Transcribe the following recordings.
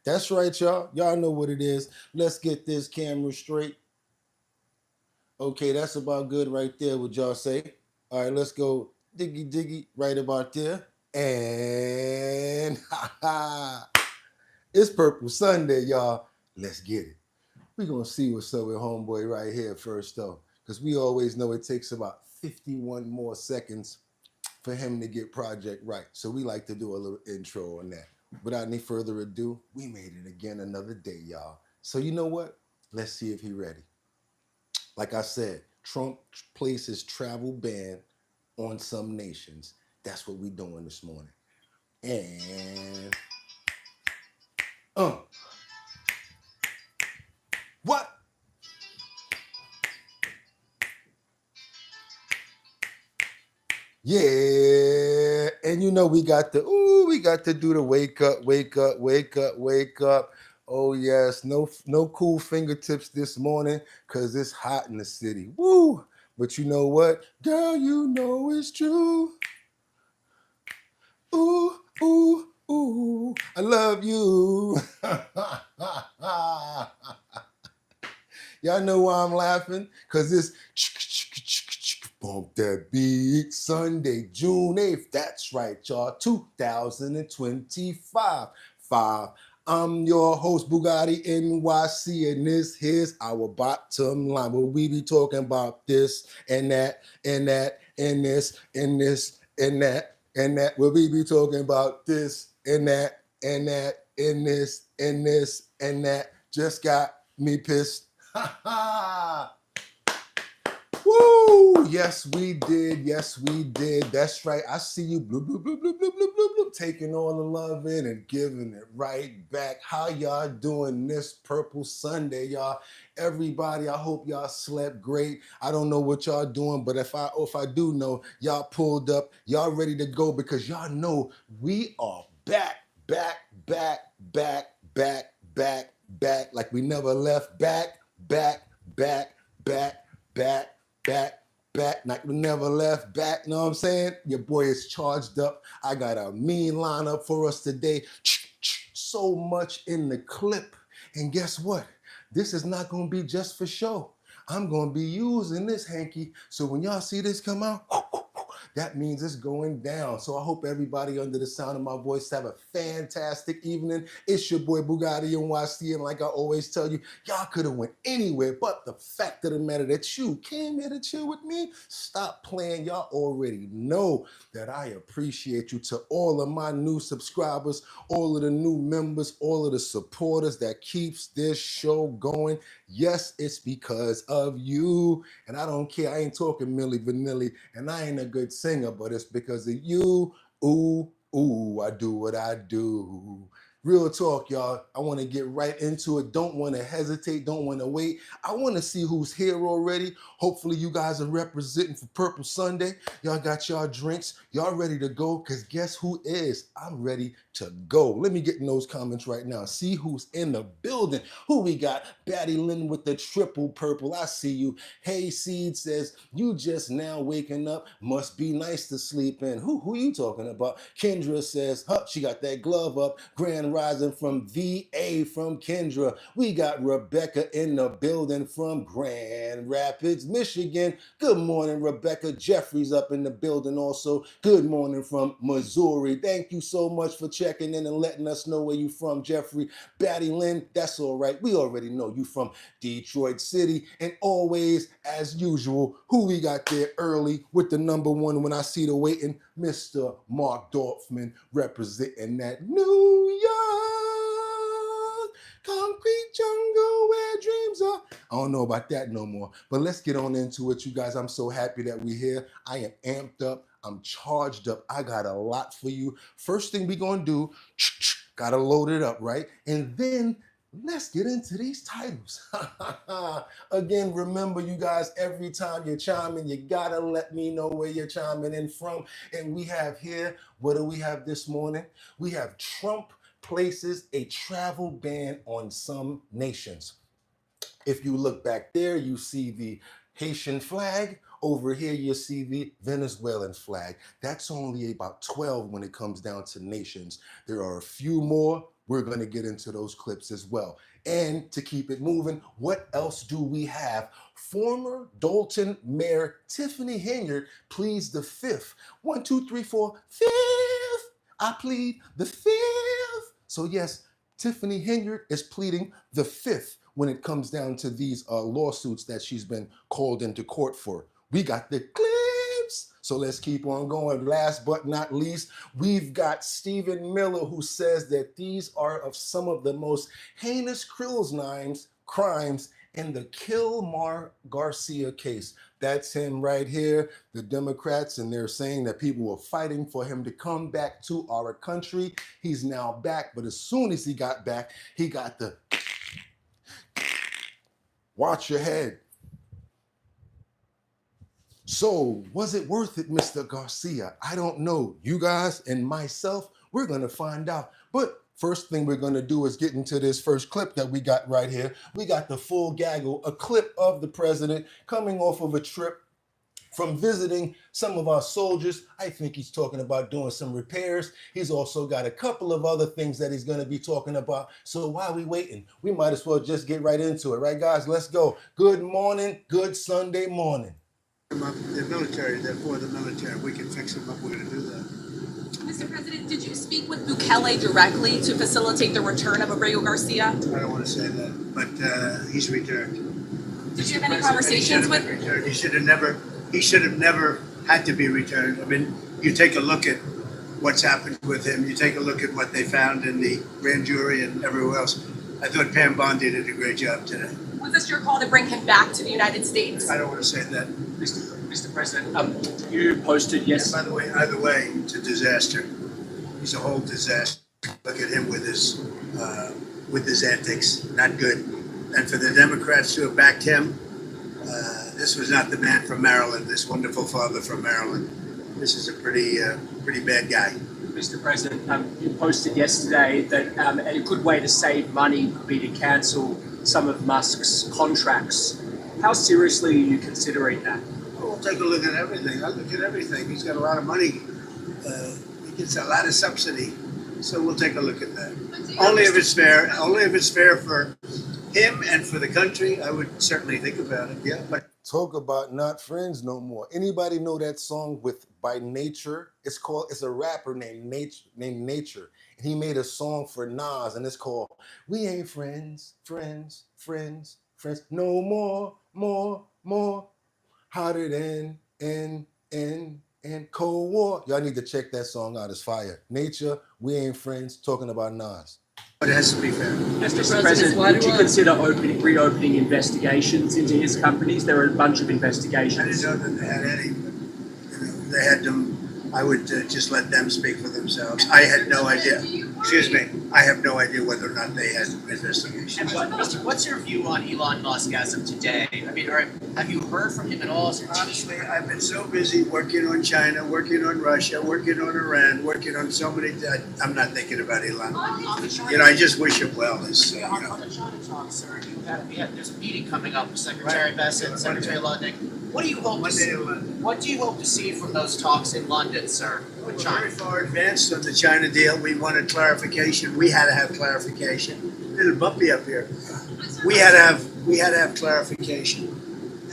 That's right, y'all. Y'all know what it is. Let's get this camera straight. Okay, that's about good right there. Would y'all say? All right, let's go diggy diggy right about there. And it's Purple Sunday, y'all. Let's get it. We're gonna see what's up with homeboy right here first though. Because we always know it takes about 51 more seconds for him to get project right. So we like to do a little intro on that. Without any further ado, we made it again another day, y'all. So you know what? Let's see if he ready. Like I said, Trump places travel ban on some nations. That's what we doing this morning. And uh, what? Yeah, and you know we got to do the wake up, wake up, wake up, wake up. Oh yes, no cool fingertips this morning because it's hot in the city. Woo! But you know what, girl, you know it's true. Ooh, ooh, ooh, I love you. Y'all know why I'm laughing? Cause it's bump that beat Sunday, June 8th. That's right, y'all. 2025. Five. I'm your host, Bugatti NYC, and this here's our bottom line. Where we be talking about this and that and that and this and this and that and that. Where we be talking about this and that and that and this and this and that. Just got me pissed. Ha ha! Woo! Yes, we did. Yes, we did. That's right. I see you bloop, bloop, bloop, bloop, bloop, bloop, bloop, bloop, taking all the love in and giving it right back. How y'all doing this Purple Sunday, y'all? Everybody, I hope y'all slept great. I don't know what y'all doing, but if I do know, y'all pulled up, y'all ready to go because y'all know we are back, back, back, back, back, back, back, like we never left. Back, back, back, back, back, back, back, like we never left back. Know what I'm saying? Your boy is charged up. I got a mean lineup for us today. So much in the clip. And guess what? This is not going to be just for show. I'm going to be using this hanky. So when y'all see this come out, that means it's going down. So I hope everybody under the sound of my voice have a fantastic evening. It's your boy Bugatti NYC, and like I always tell you, y'all could have went anywhere, but the fact of the matter that you came here to chill with me, stop playing. Y'all already know that I appreciate you. To all of my new subscribers, all of the new members, all of the supporters that keeps this show going. Yes, it's because of you. And I don't care. I ain't talking Milli Vanilli, and I ain't a good singer, but it's because of you. Ooh, ooh, I do what I do. Real talk, y'all. I want to get right into it. Don't want to hesitate. Don't want to wait. I want to see who's here already. Hopefully, you guys are representing for Purple Sunday. Y'all got y'all drinks. Y'all ready to go? Because guess who is? I'm ready to go. Let me get in those comments right now. See who's in the building. Who we got? Batty Lynn with the triple purple. I see you. Hey Seed says, you just now waking up. Must be nice to sleep in. Who you talking about? Kendra says, huh, she got that glove up. Grand Rising from VA from Kendra. We got Rebecca in the building from Grand Rapids, Michigan. Good morning, Rebecca. Jeffrey's up in the building also. Good morning from Missouri. Thank you so much for checking in and letting us know where you from, Jeffrey. Batty Lynn, that's all right. We already know you from Detroit City. And always, as usual, who we got there early with the number one when I see the waiting, Mr. Mark Dorfman, representing that New York concrete jungle where dreams are. I don't know about that no more, but let's get on into it, you guys. I'm so happy that we're here. I am amped up. I'm charged up. I got a lot for you. First thing we gonna do, gotta load it up, right? And then let's get into these titles. Again, remember, you guys, every time you chime in, you gotta let me know where you're chiming in from. And we have here, what do we have this morning? We have Trump places a travel ban on some nations. If you look back there, you see the Haitian flag. Over here, you see the Venezuelan flag. That's only about 12 when it comes down to nations. There are a few more. We're going to get into those clips as well. And to keep it moving, what else do we have? Former Dalton Mayor Tiffany Henyard pleads the fifth. 1, 2, 3, 4, fifth. I plead the fifth. So yes, Tiffany Henyard is pleading the fifth when it comes down to these lawsuits that she's been called into court for. We got the clips. So let's keep on going. Last but not least, we've got Stephen Miller, who says that these are of some of the most heinous crimes in the Kilmar Garcia case. That's him right here, the Democrats, and they're saying that people were fighting for him to come back to our country. He's now back, but as soon as he got back, he got the watch your head. So was it worth it, Mr. Garcia? I don't know. You guys and myself, we're going to find out. But first thing we're going to do is get into this first clip that we got right here. We got the full gaggle, a clip of the president coming off of a trip from visiting some of our soldiers. I think he's talking about doing some repairs. He's also got a couple of other things that he's going to be talking about. So while we waiting, we might as well just get right into it. Right, guys? Let's go. Good morning. Good Sunday morning. The military, they're for the military. We can fix them up. We're going to do that. Mr. President, did you speak with Bukele directly to facilitate the return of Abreu Garcia? I don't want to say that, but he's returned. Did you have any conversations with? Returned. He should have never had to be returned. I mean, you take a look at what's happened with him. You take a look at what they found in the grand jury and everywhere else. I thought Pam Bondi did a great job today. Was this your call to bring him back to the United States? I don't want to say that. Mr. President, you posted yes. And by the way, either way, it's a disaster. He's a whole disaster. Look at him with his antics. Not good. And for the Democrats to have backed him, this was not the man from Maryland. This wonderful father from Maryland. This is a pretty bad guy. Mr. President, you posted yesterday that a good way to save money could be to cancel some of Musk's contracts. How seriously are you considering that? We'll take a look at everything. I'll look at everything. He's got a lot of money. He gets a lot of subsidy. So we'll take a look at that. Only if it's fair. Only if it's fair for him and for the country. I would certainly think about it. Yeah, but talk about not friends no more. Anybody know that song with by Nature? It's a rapper named Nature. And he made a song for Nas, and it's called We Ain't Friends, Friends, Friends, Friends, No More, More, More. Hotter than in Cold War. Y'all need to check that song out. It's fire. Nature, We Ain't Friends, talking about Nas. it has to be fair. Mr. President, would you consider reopening investigations into his companies? There are a bunch of I investigations. didn't know that they had any, but they had them. I would just let them speak for themselves. I had no idea. Excuse me. I have no idea whether or not they had investigations. And what's your view on Elon Musk as of today? I mean, have you heard from him at all? Honestly, I've been so busy working on China, working on Russia, working on Iran, working on so many. I'm not thinking about Elon. I just wish him well. On the China talk, sir, there's a meeting coming up with Secretary Bessent and Secretary Lutnick. What do you hope to see? What do you hope to see from those talks in London, sir, with We're China? very far advanced on the China deal. We wanted clarification. We had to have clarification. Little bumpy up here. We had to have clarification,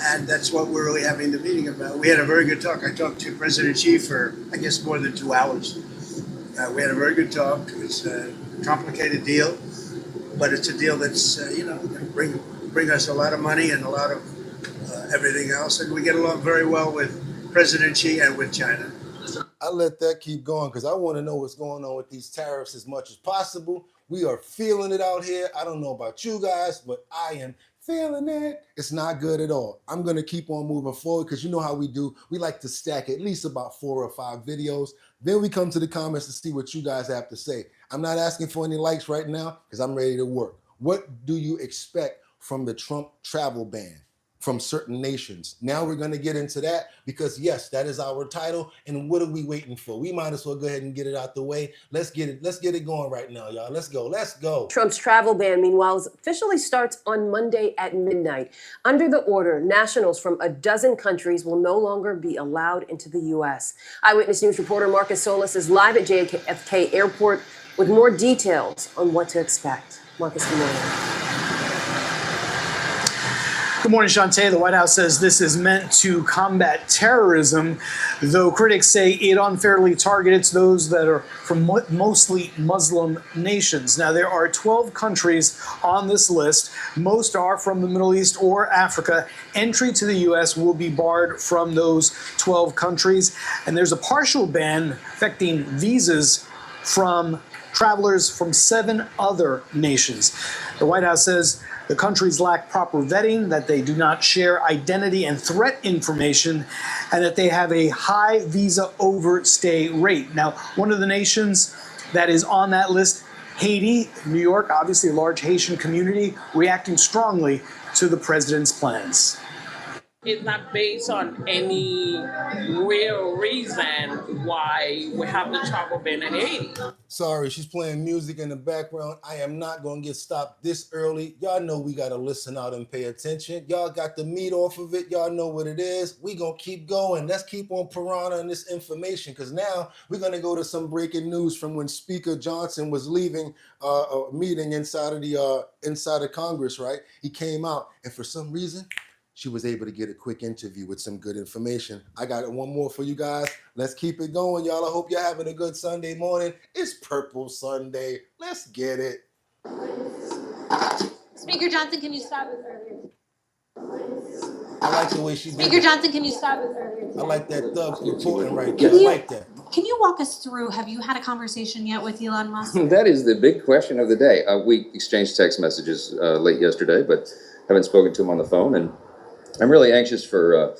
and that's what we're really having the meeting about. We had a very good talk. I talked to President Xi for I guess more than 2 hours. We had a very good talk. It's a complicated deal, but it's a deal that's going to bring us a lot of money and a lot of everything else, and we get along very well with President Xi and with China. I let that keep going because I want to know what's going on with these tariffs as much as possible. We are feeling it out here. I don't know about you guys, but I am feeling it. It's not good at all. I'm going to keep on moving forward because you know how we do. We like to stack at least about 4 or 5 videos. Then we come to the comments to see what you guys have to say. I'm not asking for any likes right now because I'm ready to work. What do you expect from the Trump travel ban? from certain nations. Now we're going to get into that because yes, that is our title. And what are we waiting for? We might as well go ahead and get it out the way. Let's get it going right now, y'all. Let's go. Trump's travel ban, meanwhile, officially starts on Monday at midnight. Under the order, nationals from a dozen countries will no longer be allowed into the U.S. Eyewitness News reporter Marcus Solis is live at JFK Airport with more details on what to expect. Marcus, good morning. Good morning, Shantae. The White House says this is meant to combat terrorism, though critics say it unfairly targets those that are from mostly Muslim nations. Now, there are 12 countries on this list. Most are from the Middle East or Africa. Entry to the U.S. will be barred from those 12 countries. And there's a partial ban affecting visas from travelers from 7 other nations. The White House says the countries lack proper vetting, that they do not share identity and threat information, and that they have a high visa overstay rate. Now, one of the nations that is on that list, Haiti, New York, obviously a large Haitian community, reacting strongly to the president's plans. It's not based on any real reason why we have the travel ban in Haiti. Sorry, she's playing music in the background. I am not going to get stopped this early. Y'all know we got to listen out and pay attention. Y'all got the meat off of it. Y'all know what it is. We going to keep going. Let's keep on piranha this information because now we're going to go to some breaking news from when Speaker Johnson was leaving a meeting inside of Congress, right? He came out and for some reason, she was able to get a quick interview with some good information. I got one more for you guys. Let's keep it going, y'all. I hope you're having a good Sunday morning. It's Purple Sunday. Let's get it. Speaker Johnson, can you stop us earlier? I like the way she did Speaker it. Johnson, can you stop us earlier? I like that thug reporting right there. I like that. Can you walk us through, have you had a conversation yet with Elon Musk? That is the big question of the day. We exchanged text messages late yesterday, but haven't spoken to him on the phone. And I'm really anxious for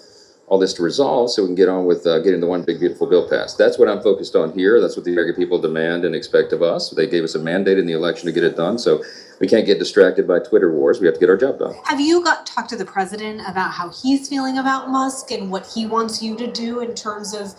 all this to resolve so we can get on with getting the one big beautiful bill passed. That's what I'm focused on here. That's what the American people demand and expect of us. They gave us a mandate in the election to get it done, so we can't get distracted by Twitter wars. We have to get our job done. Have you talked to the president about how he's feeling about Musk and what he wants you to do in terms of,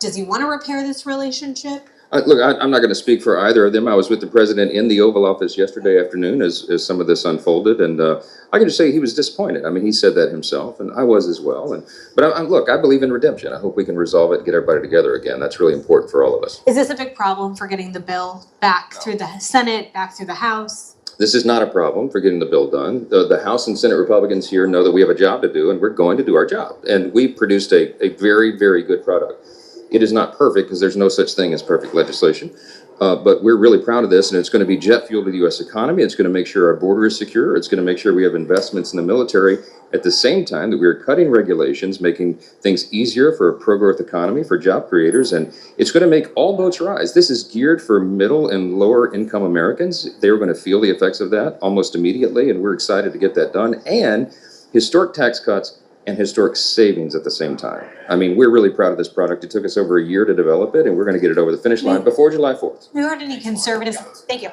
does he want to repair this relationship? Look, I'm not going to speak for either of them. I was with the president in the Oval Office yesterday afternoon as some of this unfolded, and I can just say he was disappointed. I mean, he said that himself, and I was as well. But look, I believe in redemption. I hope we can resolve it and get everybody together again. That's really important for all of us. Is this a big problem for getting the bill back through the Senate, back through the House? This is not a problem for getting the bill done. The House and Senate Republicans here know that we have a job to do, and we're going to do our job. And we produced a very, very good product. It is not perfect because there's no such thing as perfect legislation, but we're really proud of this, and it's going to be jet fuel to the U.S. economy. It's going to make sure our border is secure. It's going to make sure we have investments in the military at the same time that we're cutting regulations, making things easier for a pro-growth economy, for job creators, and it's going to make all boats rise. This is geared for middle and lower income Americans. They're going to feel the effects of that almost immediately, and we're excited to get that done, and historic tax cuts and historic savings at the same time. I mean, we're really proud of this product. It took us over a year to develop it, and we're going to get it over the finish line before July 4th. Have you heard any conservatives? Thank you.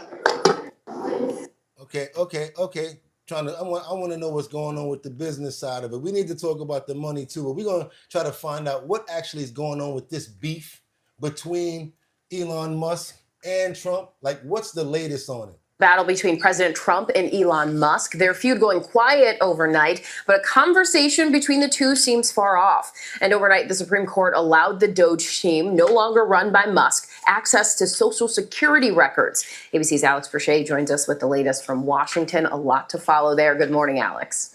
Okay. I want to know what's going on with the business side of it. We need to talk about the money too, but we're going to try to find out what actually is going on with this beef between Elon Musk and Trump. Like, what's the latest on it? Battle between President Trump and Elon Musk. Their feud going quiet overnight, but a conversation between the two seems far off. And overnight, the Supreme Court allowed the Doge team, no longer run by Musk, access to Social Security records. ABC's Alex Brochet joins us with the latest from Washington. A lot to follow there. Good morning, Alex.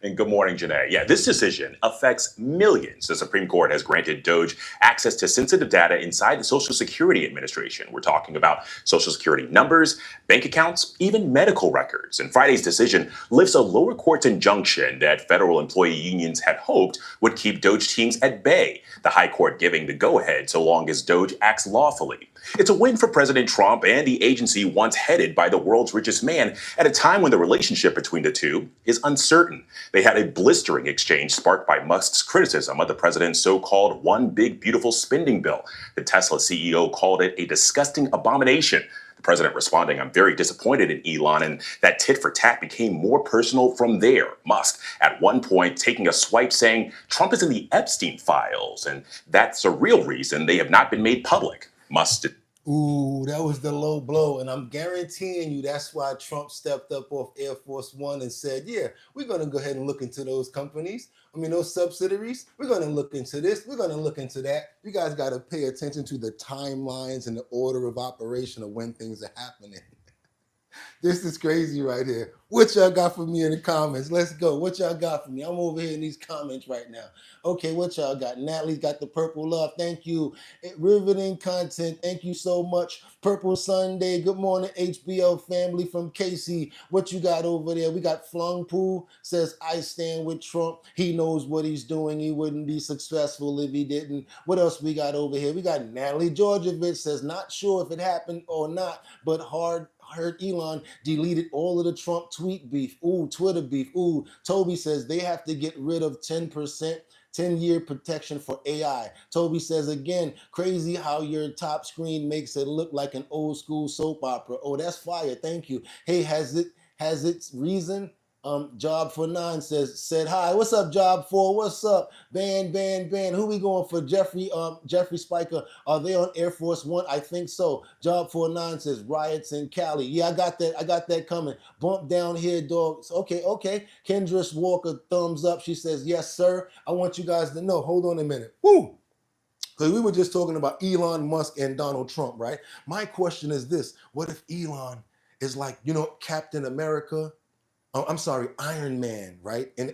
And good morning, Janae. Yeah, this decision affects millions. The Supreme Court has granted Doge access to sensitive data inside the Social Security Administration. We're talking about Social Security numbers, bank accounts, even medical records. And Friday's decision lifts a lower court's injunction that federal employee unions had hoped would keep Doge teams at bay, the high court giving the go-ahead so long as Doge acts lawfully. It's a win for President Trump and the agency once headed by the world's richest man at a time when the relationship between the two is uncertain. They had a blistering exchange sparked by Musk's criticism of the president's so-called one big beautiful spending bill. The Tesla CEO called it a disgusting abomination. The president responding, I'm very disappointed in Elon, and that tit for tat became more personal from there. Musk, at one point, taking a swipe saying Trump is in the Epstein files, and that's a real reason they have not been made public. Musk did. Ooh, that was the low blow. And I'm guaranteeing you that's why Trump stepped up off Air Force One and said, yeah, we're going to go ahead and look into those companies. I mean, those subsidiaries. We're going to look into this. We're going to look into that. You guys got to pay attention to the timelines and the order of operation of when things are happening. This is crazy right here. What y'all got for me in the comments? Let's go. What y'all got for me? I'm over here in these comments right now. Okay, what y'all got? Natalie's got the purple love. Thank you. Riveting content. Thank you so much. Purple Sunday. Good morning, HBO family from Casey. What you got over there? We got Flung Poo says, I stand with Trump. He knows what he's doing. He wouldn't be successful if he didn't. What else we got over here? We got Natalie Georgievich says, not sure if it happened or not, but heard Elon deleted all of the Trump tweet beef. Ooh, Twitter beef. Ooh, Toby says they have to get rid of 10%, 10-year protection for AI. Toby says again, crazy how your top screen makes it look like an old school soap opera. Oh, that's fire. Thank you. Hey, has its reason? Job for 9 said hi. What's up, Job 4? What's up? Ban. Who we going for? Jeffrey Spiker. Are they on Air Force One? I think so. Job 49 says riots in Cali. Yeah, I got that coming. Bump down here, dogs. Okay. Kendra Walker, thumbs up. She says, yes, sir. I want you guys to know. Hold on a minute. Woo! Because we were just talking about Elon Musk and Donald Trump, right? My question is this. What if Elon is like, Captain America? I'm sorry, Iron Man, right? In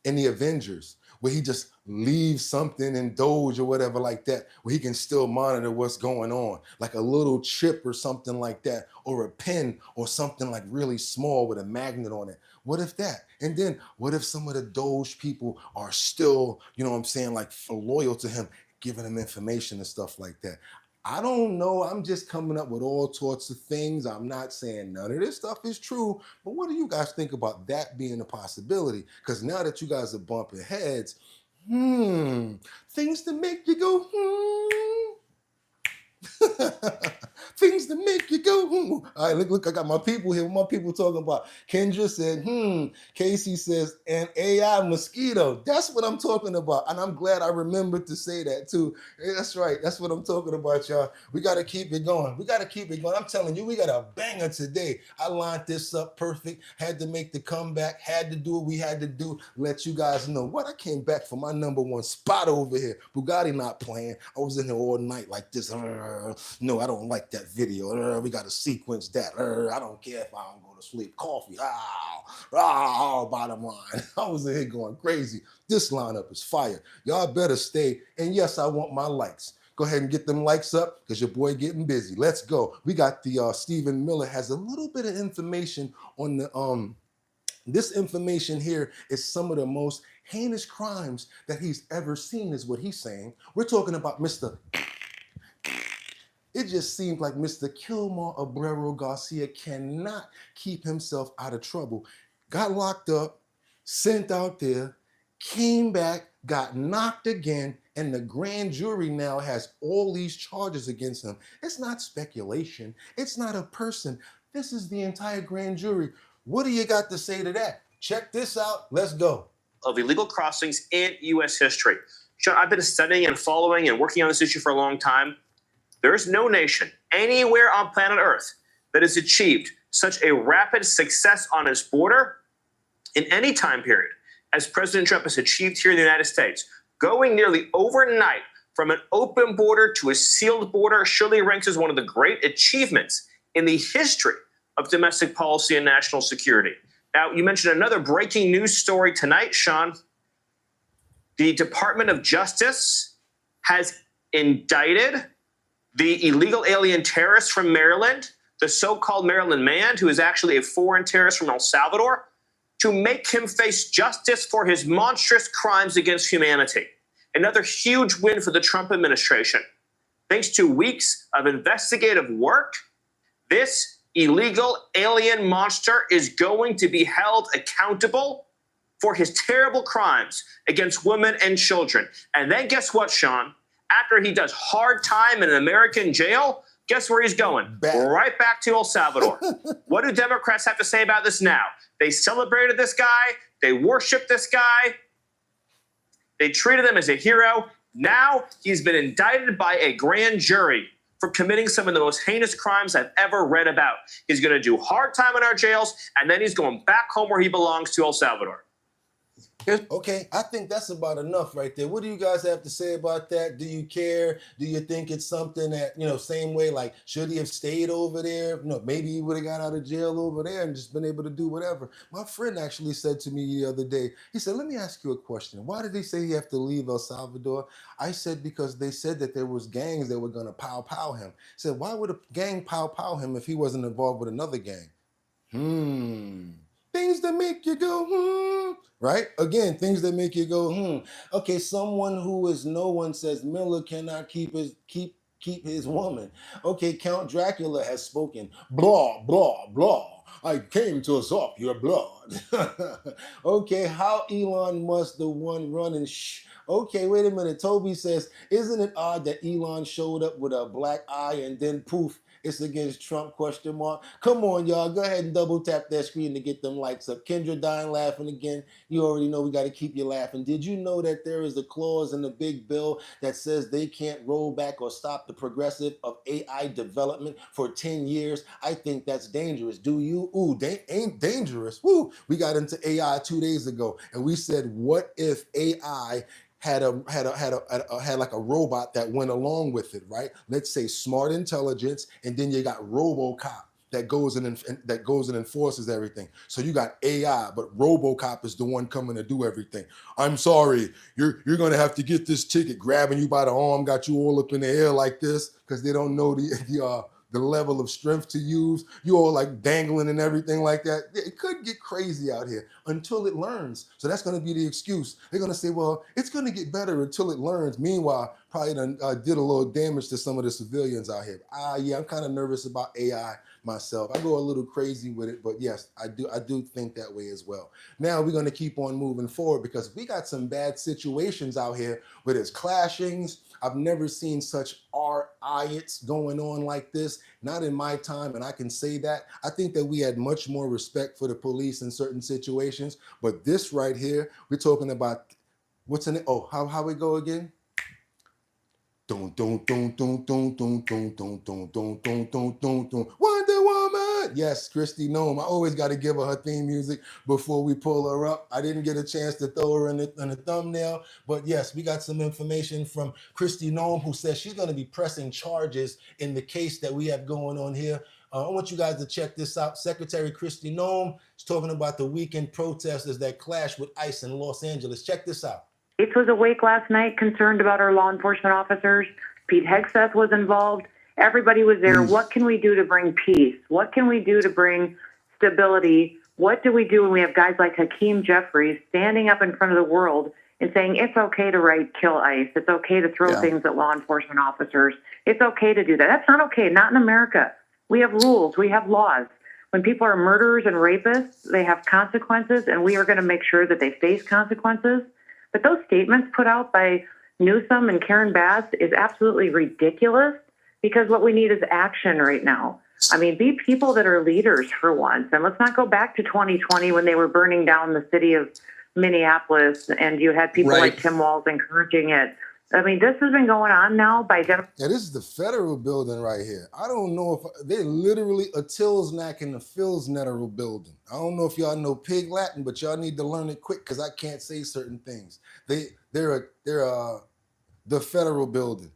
the Avengers, where he just leaves something in Doge or whatever like that, where he can still monitor what's going on, like a little chip or something like that, or a pen or something like really small with a magnet on it. What if that? And then what if some of the Doge people are still, like loyal to him, giving him information and stuff like that? I don't know. I'm just coming up with all sorts of things. I'm not saying none of this stuff is true, but what do you guys think about that being a possibility? Because now that you guys are bumping heads, things to make you go, things to make you go, All right, look, I got my people here. What my people talking about? Kendra said, Casey says, an AI mosquito. That's what I'm talking about. And I'm glad I remembered to say that too. Yeah, that's right. That's what I'm talking about, y'all. We got to keep it going. I'm telling you, we got a banger today. I lined this up perfect. Had to make the comeback. Had to do what we had to do. Let you guys know what I came back for my number one spot over here. Bugatti not playing. I was in here all night like this. No, I don't like that video. We got to sequence that. I don't care if I don't go to sleep. Coffee. Bottom line. I was in here going crazy. This lineup is fire. Y'all better stay. And yes, I want my likes. Go ahead and get them likes up because your boy getting busy. Let's go. We got the Stephen Miller has a little bit of information on the this information here is some of the most heinous crimes that he's ever seen, is what he's saying. We're talking about Mr. It just seems like Mr. Kilmar Abreu Garcia cannot keep himself out of trouble. Got locked up, sent out there, came back, got knocked again, and the grand jury now has all these charges against him. It's not speculation. It's not a person. This is the entire grand jury. What do you got to say to that? Check this out. Let's go. Of illegal crossings in U.S. history. Sean, I've been studying and following and working on this issue for a long time. There is no nation anywhere on planet Earth that has achieved such a rapid success on its border in any time period as President Trump has achieved here in the United States. Going nearly overnight from an open border to a sealed border surely ranks as one of the great achievements in the history of domestic policy and national security. Now, you mentioned another breaking news story tonight, Sean. The Department of Justice has indicted the illegal alien terrorist from Maryland, the so-called Maryland man, who is actually a foreign terrorist from El Salvador, to make him face justice for his monstrous crimes against humanity. Another huge win for the Trump administration. Thanks to weeks of investigative work, this illegal alien monster is going to be held accountable for his terrible crimes against women and children. And then guess what, Sean? After he does hard time in an American jail, Guess where he's going? Back. Right back to El Salvador. What do Democrats have to say about this now? They celebrated this guy. They worshiped this guy. They treated him as a hero. Now he's been indicted by a grand jury for committing some of the most heinous crimes I've ever read about. He's going to do hard time in our jails, and then he's going back home where he belongs, to El Salvador. Okay, I think that's about enough right there. What do you guys have to say about that? Do you care? Do you think it's something that, same way, like, should he have stayed over there? Maybe he would have got out of jail over there and just been able to do whatever. My friend actually said to me the other day, he said, let me ask you a question. Why did they say he have to leave El Salvador? I said, because they said that there was gangs that were going to pow him. He said, why would a gang pow him if he wasn't involved with another gang? Things that make you go, right? Again, things that make you go, Okay, someone who is no one says Miller cannot keep his woman. Okay, Count Dracula has spoken. Blah, blah, blah. I came to suck your blood. Okay, how Elon Musk, the one running Okay, wait a minute. Toby says, isn't it odd that Elon showed up with a black eye and then poof, it's against Trump, ? Come on, y'all. Go ahead and double tap that screen to get them likes up. Kendra dying laughing again. You already know we got to keep you laughing. Did you know that there is a clause in the big bill that says they can't roll back or stop the progressive of AI development for 10 years? I think that's dangerous. Do you? Ooh, they ain't dangerous. Woo. We got into AI 2 days ago, and we said, what if AI had like a robot that went along with it, right? Let's say smart intelligence, and then you got RoboCop that goes and enforces everything. So you got AI, but RoboCop is the one coming to do everything. I'm sorry, you're gonna have to get this ticket, grabbing you by the arm, got you all up in the air like this, because they don't know the level of strength to use. You all like dangling and everything like that. It could get crazy out here until it learns. So that's going to be the excuse. They're going to say, well, it's going to get better until it learns. Meanwhile, probably did a little damage to some of the civilians out here. Yeah, I'm kind of nervous about AI myself. I go a little crazy with it, but yes, I do think that way as well. Now we're going to keep on moving forward because we got some bad situations out here where there's clashings. I've never seen such riots going on like this, not in my time, and I can say that. I think that we had much more respect for the police in certain situations, but this right here, we're talking about, what's in it? Oh, how we go again? Wonder Woman. Yes, Christy Nome. I always got to give her theme music before we pull her up. I didn't get a chance to throw her in the thumbnail, but yes, we got some information from Christy Nome, who says she's going to be pressing charges in the case that we have going on here. I want you guys to check this out. Secretary Christy Nome is talking about the weekend protesters that clashed with ICE in Los Angeles. Check this out. Gates was awake last night, concerned about our law enforcement officers. Pete Hegseth was involved. Everybody was there. What can we do to bring peace? What can we do to bring stability? What do we do when we have guys like Hakeem Jeffries standing up in front of the world and saying it's okay to write kill ICE? It's okay to throw things at law enforcement officers. It's okay to do that. That's not okay. Not in America. We have rules. We have laws. When people are murderers and rapists, they have consequences, and we are going to make sure that they face consequences. But those statements put out by Newsom and Karen Bass is absolutely ridiculous, because what we need is action right now. I mean, be people that are leaders for once. And let's not go back to 2020 when they were burning down the city of Minneapolis and you had people like Tim Walz encouraging it. I mean, this has been going on now by Democrats. Yeah, this is the federal building right here. I don't know if they're literally a Tilsnack in the Philsnetteral building. I don't know if y'all know Pig Latin, but y'all need to learn it quick because I can't say certain things. They're the federal building.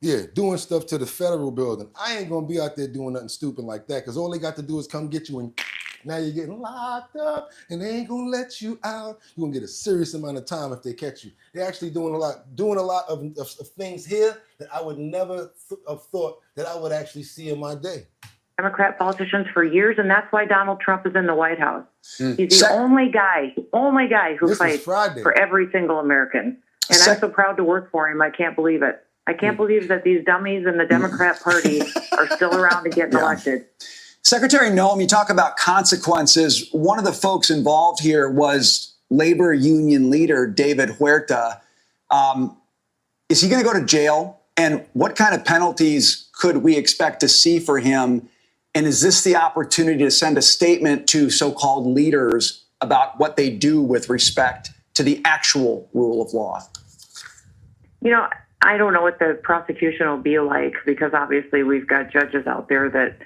Yeah, doing stuff to the federal building. I ain't gonna be out there doing nothing stupid like that, because all they got to do is come get you and now you're getting locked up and they ain't gonna let you out. You're gonna get a serious amount of time if they catch you. They're actually doing a lot of things here that I would never have thought that I would actually see in my day. Democrat politicians for years, and that's why Donald Trump is in the White House. He's the only guy who fights for every single American. And I'm so proud to work for him. I can't believe it. I can't believe that these dummies in the Democrat Party are still around and getting elected. Secretary Noem, you talk about consequences. One of the folks involved here was labor union leader David Huerta. Is he going to go to jail And what kind of penalties could we expect to see for him? And is this the opportunity to send a statement to so-called leaders about what they do with respect to the actual rule of law? You know, I don't know what the prosecution will be like, because obviously we've got judges out there that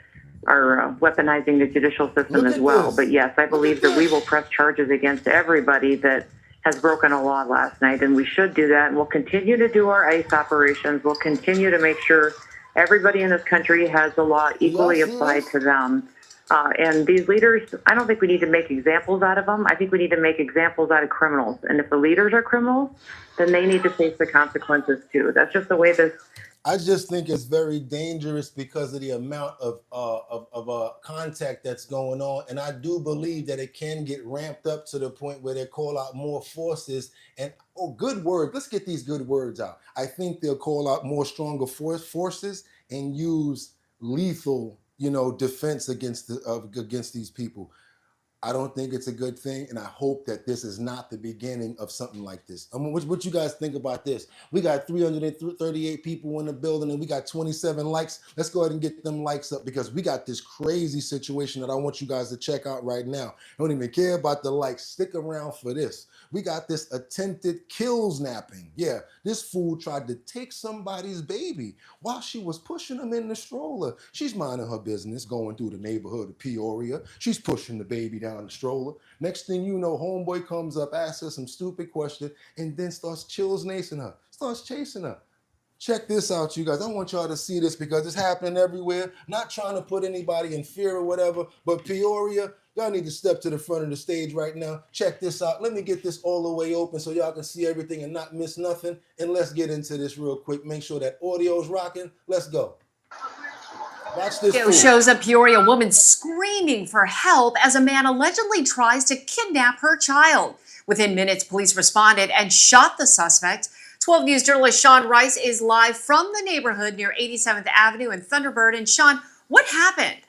are weaponizing the judicial system as well. But yes, I believe that we will press charges against everybody that has broken a law last night, and we should do that. And we'll continue to do our ICE operations. We'll continue to make sure everybody in this country has the law equally applied to them. And these leaders, I don't think we need to make examples out of them. I think we need to make examples out of criminals. And if the leaders are criminals, then they need to face the consequences too. That's just the way this. I just think it's very dangerous because of the amount of contact that's going on. And I do believe that it can get ramped up to the point where they call out more forces. And, good word. Let's get these good words out. I think they'll call out more stronger forces and use lethal, defense against these people. I don't think it's a good thing, and I hope that this is not the beginning of something like this. I mean, what you guys think about this? We got 338 people in the building, and we got 27 likes. Let's go ahead and get them likes up, because we got this crazy situation that I want you guys to check out right now. I don't even care about the likes. Stick around for this. We got this attempted kidnapping. Yeah, this fool tried to take somebody's baby while she was pushing him in the stroller. She's minding her business, going through the neighborhood of Peoria. She's pushing the baby down the stroller. Next thing you know, homeboy comes up, asks her some stupid question, and then starts chasing her. Check this out, you guys. I want y'all to see this because it's happening everywhere. Not trying to put anybody in fear or whatever, but Peoria, y'all need to step to the front of the stage right now. Check this out. Let me get this all the way open so y'all can see everything and not miss nothing. And let's get into this real quick. Make sure that audio's rocking. Let's go. Watch this. Video shows a Peoria woman screaming for help as a man allegedly tries to kidnap her child. Within minutes, police responded and shot the suspect. 12 News journalist Sean Rice is live from the neighborhood near 87th Avenue and Thunderbird. And Sean, what happened?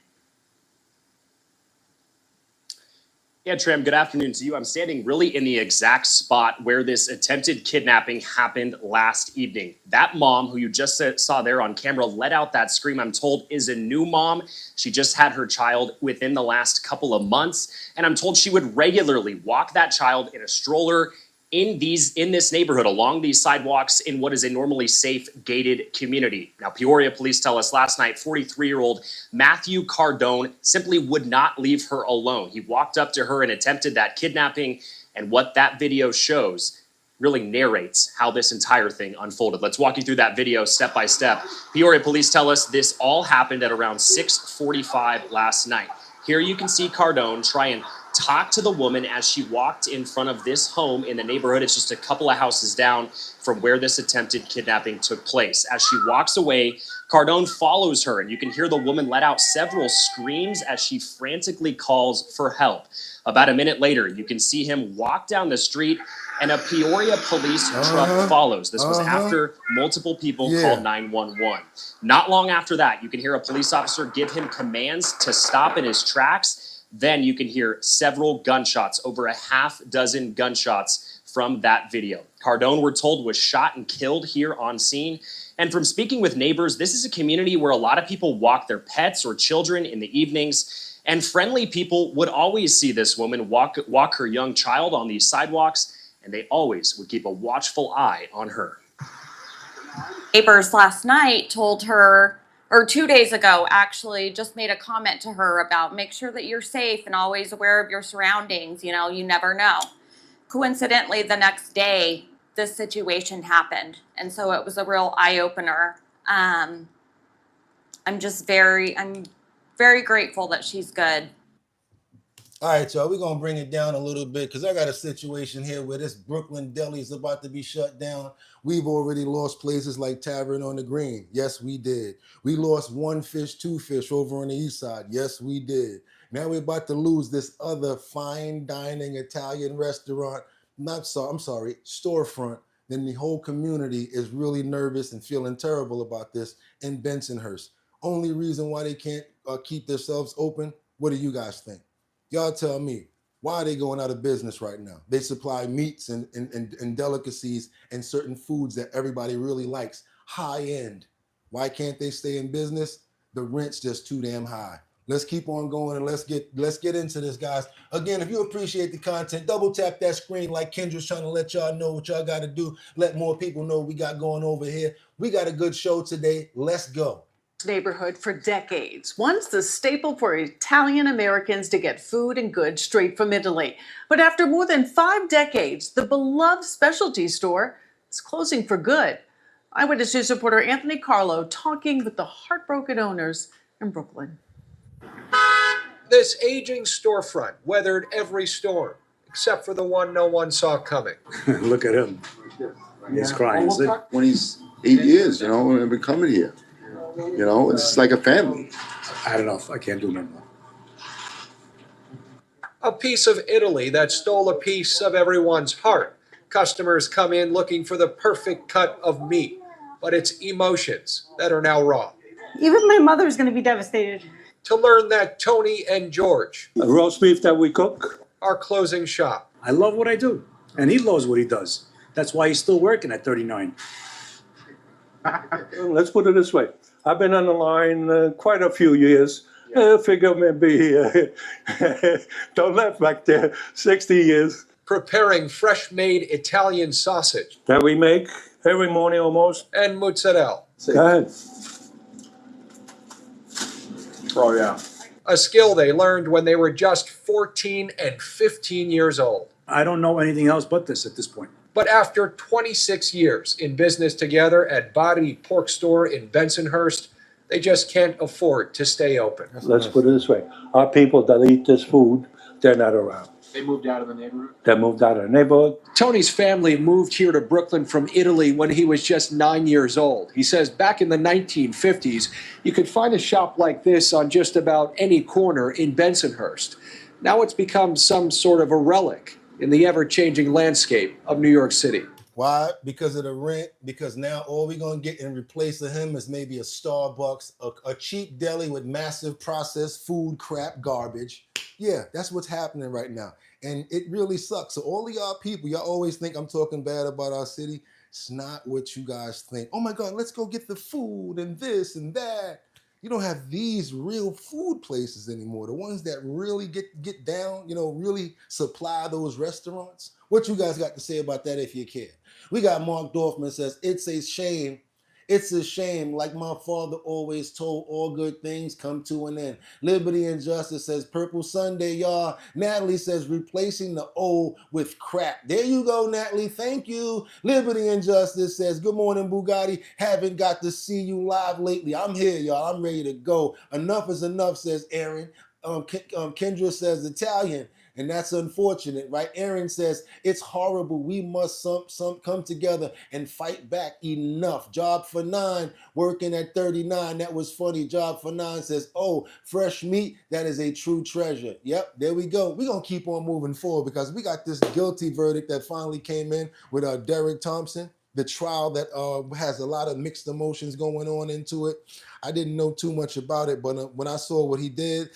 Yeah, Tram, good afternoon to you. I'm standing really in the exact spot where this attempted kidnapping happened last evening. That mom, who you just saw there on camera, let out that scream, I'm told, is a new mom. She just had her child within the last couple of months. And I'm told she would regularly walk that child in a stroller in this neighborhood along these sidewalks in what is a normally safe gated community. Now, Peoria police tell us last night 43-year-old Matthew Cardone simply would not leave her alone. He walked up to her and attempted that kidnapping, and what that video shows really narrates how this entire thing unfolded. Let's walk you through that video step by step. Peoria police tell us this all happened at around 6:45 last night. Here you can see Cardone try and talk to the woman as she walked in front of this home in the neighborhood. It's just a couple of houses down from where this attempted kidnapping took place. As she walks away, Cardone follows her, and you can hear the woman let out several screams as she frantically calls for help. About a minute later, you can see him walk down the street, and a Peoria police truck follows. This was after multiple people called 911. Not long after that, you can hear a police officer give him commands to stop in his tracks. Then you can hear several gunshots, over a half dozen gunshots from that video. Cardone, we're told, was shot and killed here on scene. And from speaking with neighbors, this is a community where a lot of people walk their pets or children in the evenings. And friendly people would always see this woman walk her young child on these sidewalks, and they always would keep a watchful eye on her. Neighbors last night told her, or 2 days ago, actually, just made a comment to her about make sure that you're safe and always aware of your surroundings. You know, you never know. Coincidentally, the next day, this situation happened. And so it was a real eye-opener. I'm very grateful that she's good. All right, y'all, we're going to bring it down a little bit because I got a situation here where this Brooklyn deli is about to be shut down. We've already lost places like Tavern on the Green. Yes, we did. We lost One Fish, Two Fish over on the east side. Yes, we did. Now we're about to lose this other fine dining Italian restaurant. Storefront. Then the whole community is really nervous and feeling terrible about this in Bensonhurst. Only reason why they can't keep themselves open, what do you guys think? Y'all tell me, why are they going out of business right now? They supply meats and delicacies and certain foods that everybody really likes. high end. Why can't they stay in business? The rent's just too damn high. Let's keep on going and let's get into this, guys. Again, if you appreciate the content, double tap that screen like Kendra's trying to let y'all know what y'all got to do. Let more people know what we got going over here. We got a good show today. Let's go. Neighborhood for decades. Once the staple for Italian Americans to get food and goods straight from Italy. But after more than 5 decades, the beloved specialty store is closing for good. Eyewitness News reporter Anthony Carlo talking with the heartbroken owners in Brooklyn. This aging storefront weathered every storm, except for the one no one saw coming. Look at him. He's crying. See? 28 years, and we're coming here. It's like a family. I don't know if I can't do no more. A piece of Italy that stole a piece of everyone's heart. Customers come in looking for the perfect cut of meat, but it's emotions that are now raw. Even my mother's going to be devastated. To learn that Tony and George, A roast beef that we cook. are closing shop. I love what I do, and he loves what he does. That's why he's still working at 39. Let's put it this way. I've been on the line quite a few years. Figure maybe, don't laugh back there, 60 years. Preparing fresh-made Italian sausage That we make every morning almost. and mozzarella. Go ahead. Oh, yeah. A skill they learned when they were just 14 and 15 years old. I don't know anything else but this at this point. But after 26 years in business together at Body Pork Store in Bensonhurst, they just can't afford to stay open. Let's put it this way. Our people that eat this food, they're not around. They moved out of the neighborhood? They moved out of the neighborhood. Tony's family moved here to Brooklyn from Italy when he was just 9 years old. He says back in the 1950s, you could find a shop like this on just about any corner in Bensonhurst. Now it's become some sort of a relic in the ever-changing landscape of New York City. Why? Because of the rent. Because now all we're going to get in replace of him is maybe a Starbucks, a cheap deli with massive processed food, crap, garbage. Yeah, that's what's happening right now. And it really sucks. So all of y'all people, y'all always think I'm talking bad about our city. It's not what you guys think. Oh my God, let's go get the food and this and that. You don't have these real food places anymore. The ones that really get down, really supply those restaurants. What you guys got to say about that if you care? We got Mark Dorfman says, it's a shame. It's a shame. Like my father always told, all good things come to an end. Liberty and Justice says, Purple Sunday, y'all. Natalie says, replacing the O with crap. There you go, Natalie. Thank you. Liberty and Justice says, good morning, Bugatti. Haven't got to see you live lately. I'm here, y'all. I'm ready to go. Enough is enough, says Aaron. Kendra says Italian. And that's unfortunate, right? Aaron says, it's horrible. We must some come together and fight back. Enough. Job for 9, working at 39. That was funny. Job for 9 says, oh, fresh meat. That is a true treasure. Yep, there we go. We're going to keep on moving forward because we got this guilty verdict that finally came in with Derek Thompson. The trial that has a lot of mixed emotions going on into it. I didn't know too much about it, but when I saw what he did,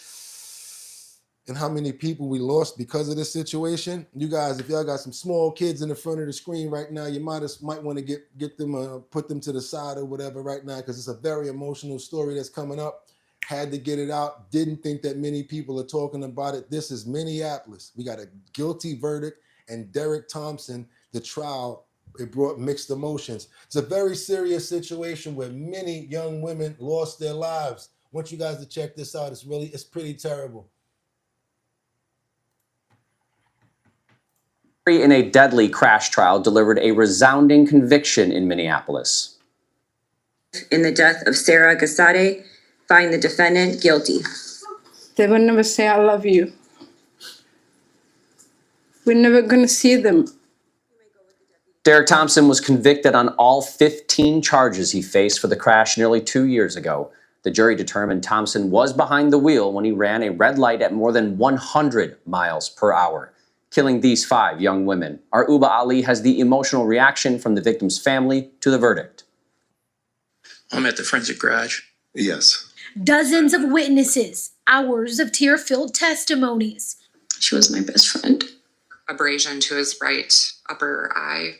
and how many people we lost because of this situation. You guys, if y'all got some small kids in the front of the screen right now, you might want to get them, put them to the side or whatever right now, because it's a very emotional story that's coming up. Had to get it out. Didn't think that many people are talking about it. This is Minneapolis. We got a guilty verdict, and Derek Thompson, the trial, it brought mixed emotions. It's a very serious situation where many young women lost their lives. I want you guys to check this out. It's pretty terrible. In a deadly crash trial delivered a resounding conviction in Minneapolis. In the death of Sarah Gasade, find the defendant guilty. They will never say I love you. We're never going to see them. Derek Thompson was convicted on all 15 charges he faced for the crash nearly 2 years ago. The jury determined Thompson was behind the wheel when he ran a red light at more than 100 miles per hour. Killing these 5 young women. Our Uba Ali has the emotional reaction from the victim's family to the verdict. I'm at the forensic garage. Yes. Dozens of witnesses, hours of tear-filled testimonies. She was my best friend. Abrasion to his right upper eye.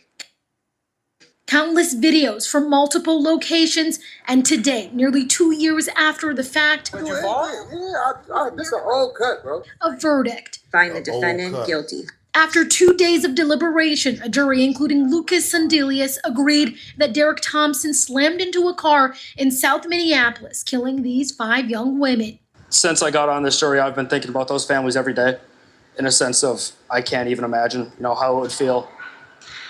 Countless videos from multiple locations, and today, nearly 2 years after the fact, This is a whole cut, bro. a verdict. Find the defendant guilty. After 2 days of deliberation, a jury, including Lucas Sandelius, agreed that Derek Thompson slammed into a car in South Minneapolis, killing these 5 young women. Since I got on this story, I've been thinking about those families every day, in a sense of I can't even imagine, how it would feel.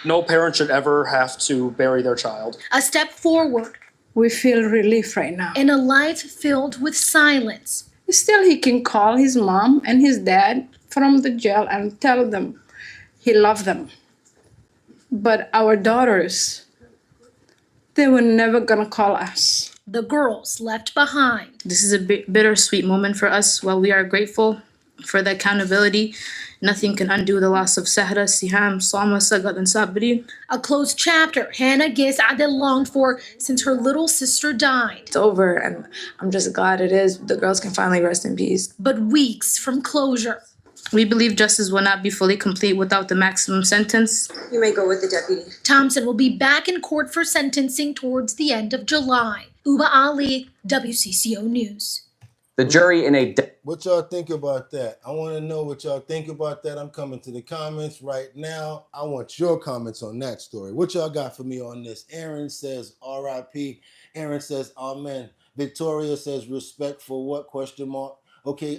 No parent should ever have to bury their child. A step forward. We feel relief right now. In a life filled with silence. Still, he can call his mom and his dad from the jail and tell them he loved them. But our daughters, they were never gonna call us. The girls left behind. This is a bittersweet moment for us. While we are grateful for the accountability, nothing can undo the loss of Sahra, Siham, Salma, Sagat, and Sabri. A closed chapter Hannah Gis Adel longed for since her little sister died. It's over, and I'm just glad it is. The girls can finally rest in peace. But weeks from closure. We believe justice will not be fully complete without the maximum sentence. You may go with the deputy. Thompson will be back in court for sentencing towards the end of July. Uba Ali, WCCO News. The jury in a... What y'all think about that? I want to know what y'all think about that. I'm coming to the comments right now. I want your comments on that story. What y'all got for me on this? Aaron says R.I.P. Aaron says amen. Victoria says respect for what? Question mark. Okay,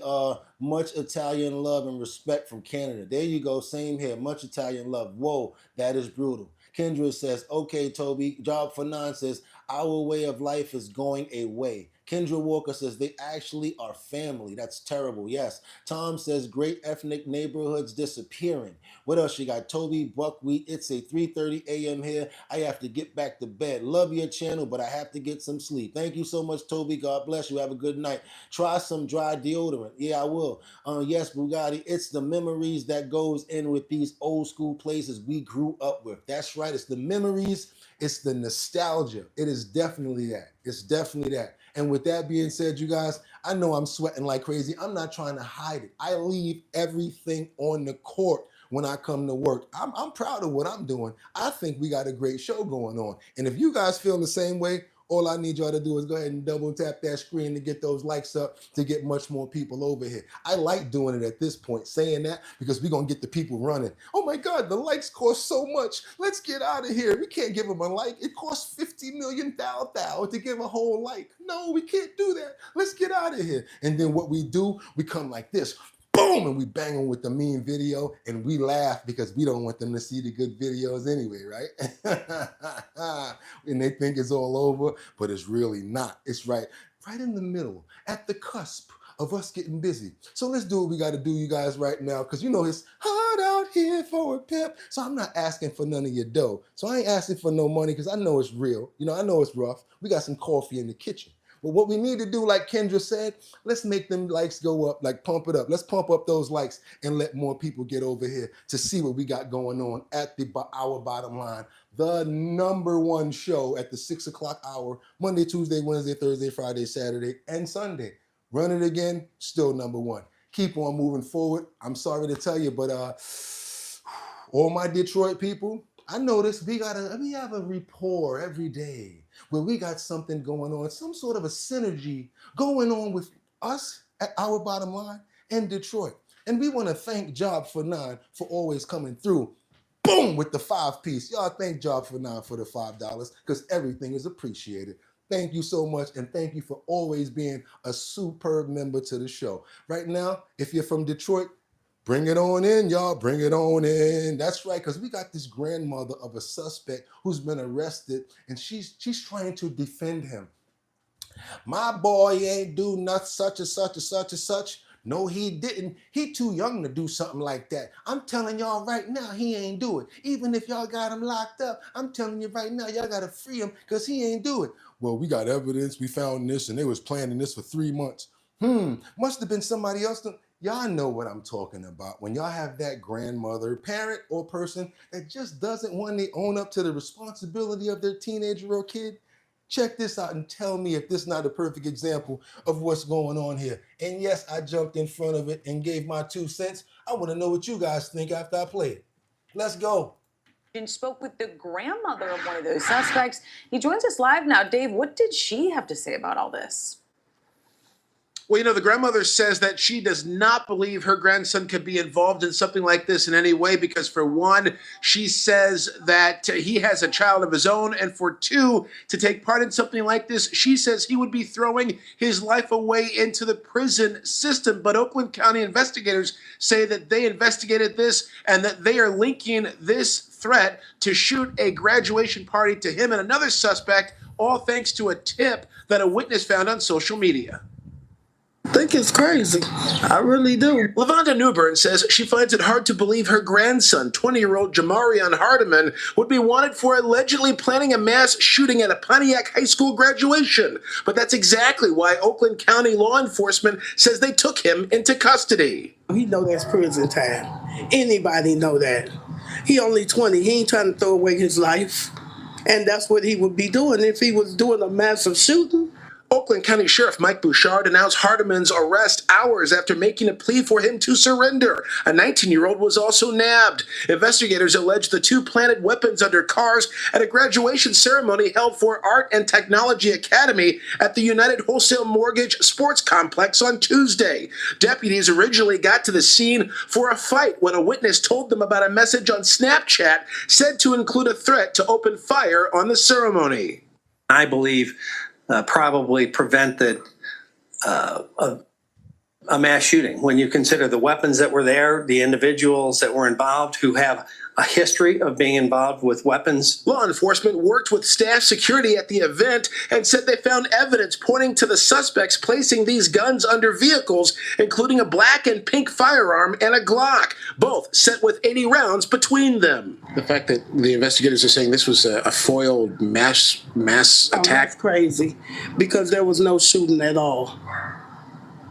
much Italian love and respect from Canada. There you go, same here. Much Italian love. Whoa, that is brutal. Kendra says, okay, Toby. Job for 9 says, our way of life is going away. Kendra Walker says, they actually are family. That's terrible. Yes. Tom says, great ethnic neighborhoods disappearing. What else you got? Toby, Buckwheat. It's a 3:30 a.m. here. I have to get back to bed. Love your channel, but I have to get some sleep. Thank you so much, Toby. God bless you. Have a good night. Try some dry deodorant. Yeah, I will. Yes, Bugatti. It's the memories that goes in with these old school places we grew up with. That's right. It's the memories. It's the nostalgia. It is definitely that. It's definitely that. And with that being said, you guys, I know I'm sweating like crazy. I'm not trying to hide it. I leave everything on the court when I come to work. I'm proud of what I'm doing. I think we got a great show going on. And if you guys feel the same way, all I need y'all to do is go ahead and double tap that screen to get those likes up to get much more people over here. I like doing it at this point, saying that, because we're going to get the people running. Oh my God, the likes cost so much. Let's get out of here. We can't give them a like. It costs 50 million thou to give a whole like. No, we can't do that. Let's get out of here. And then what we do, we come like this. Boom, and we bang them with the mean video, and we laugh because we don't want them to see the good videos anyway, right? And they think it's all over, but it's really not. It's right in the middle, at the cusp of us getting busy. So let's do what we got to do, you guys, right now, because it's hard out here for a pimp. So I'm not asking for none of your dough. So I ain't asking for no money because I know it's real. I know it's rough. We got some coffee in the kitchen. But what we need to do, like Kendra said, let's make them likes go up, like pump it up. Let's pump up those likes and let more people get over here to see what we got going on at our bottom line. The #1 show at the 6 o'clock hour, Monday, Tuesday, Wednesday, Thursday, Friday, Saturday, and Sunday. Run it again, still #1. Keep on moving forward. I'm sorry to tell you, but all my Detroit people, I noticed we have a rapport every day where we got something going on, some sort of a synergy going on with us at our bottom line in Detroit. And we want to thank Job for 9 for always coming through. Boom, with the 5-piece. Y'all thank Job for 9 for the $5 because everything is appreciated. Thank you so much, and thank you for always being a superb member to the show. Right now, if you're from Detroit, bring it on in, y'all. Bring it on in. That's right, because we got this grandmother of a suspect who's been arrested, and she's trying to defend him. My boy ain't do nothing such and such and such and such. No, he didn't. He too young to do something like that. I'm telling y'all right now, he ain't do it. Even if y'all got him locked up, I'm telling you right now, y'all got to free him because he ain't do it. Well, we got evidence. We found this, and they was planning this for 3 months. Must have been somebody else. Y'all know what I'm talking about. When y'all have that grandmother, parent, or person that just doesn't want to own up to the responsibility of their teenager or kid, check this out and tell me if this is not a perfect example of what's going on here. And yes, I jumped in front of it and gave my 2 cents. I want to know what you guys think after I play it. Let's go. Spoke with the grandmother of one of those suspects. He joins us live now. Dave, what did she have to say about all this? Well, the grandmother says that she does not believe her grandson could be involved in something like this in any way because, for one, she says that he has a child of his own, and for two, to take part in something like this, she says he would be throwing his life away into the prison system. But Oakland County investigators say that they investigated this and that they are linking this threat to shoot a graduation party to him and another suspect, all thanks to a tip that a witness found on social media. I think it's crazy. I really do. LaVonda Newbern says she finds it hard to believe her grandson, 20-year-old Jamarion Hardiman, would be wanted for allegedly planning a mass shooting at a Pontiac High School graduation. But that's exactly why Oakland County law enforcement says they took him into custody. He know that's prison time. Anybody know that. He only 20. He ain't trying to throw away his life. And that's what he would be doing if he was doing a massive shooting. Oakland County Sheriff Mike Bouchard announced Hardiman's arrest hours after making a plea for him to surrender. A 19-year-old was also nabbed. Investigators allege the two planted weapons under cars at a graduation ceremony held for Art and Technology Academy at the United Wholesale Mortgage Sports Complex on Tuesday. Deputies originally got to the scene for a fight when a witness told them about a message on Snapchat said to include a threat to open fire on the ceremony. I believe probably prevented a mass shooting when you consider the weapons that were there, the individuals that were involved who have a history of being involved with weapons. Law enforcement worked with staff security at the event and said they found evidence pointing to the suspects placing these guns under vehicles, including a black and pink firearm and a Glock, both set with 80 rounds between them. The fact that the investigators are saying this was a foiled mass attack. That's crazy because there was no shooting at all.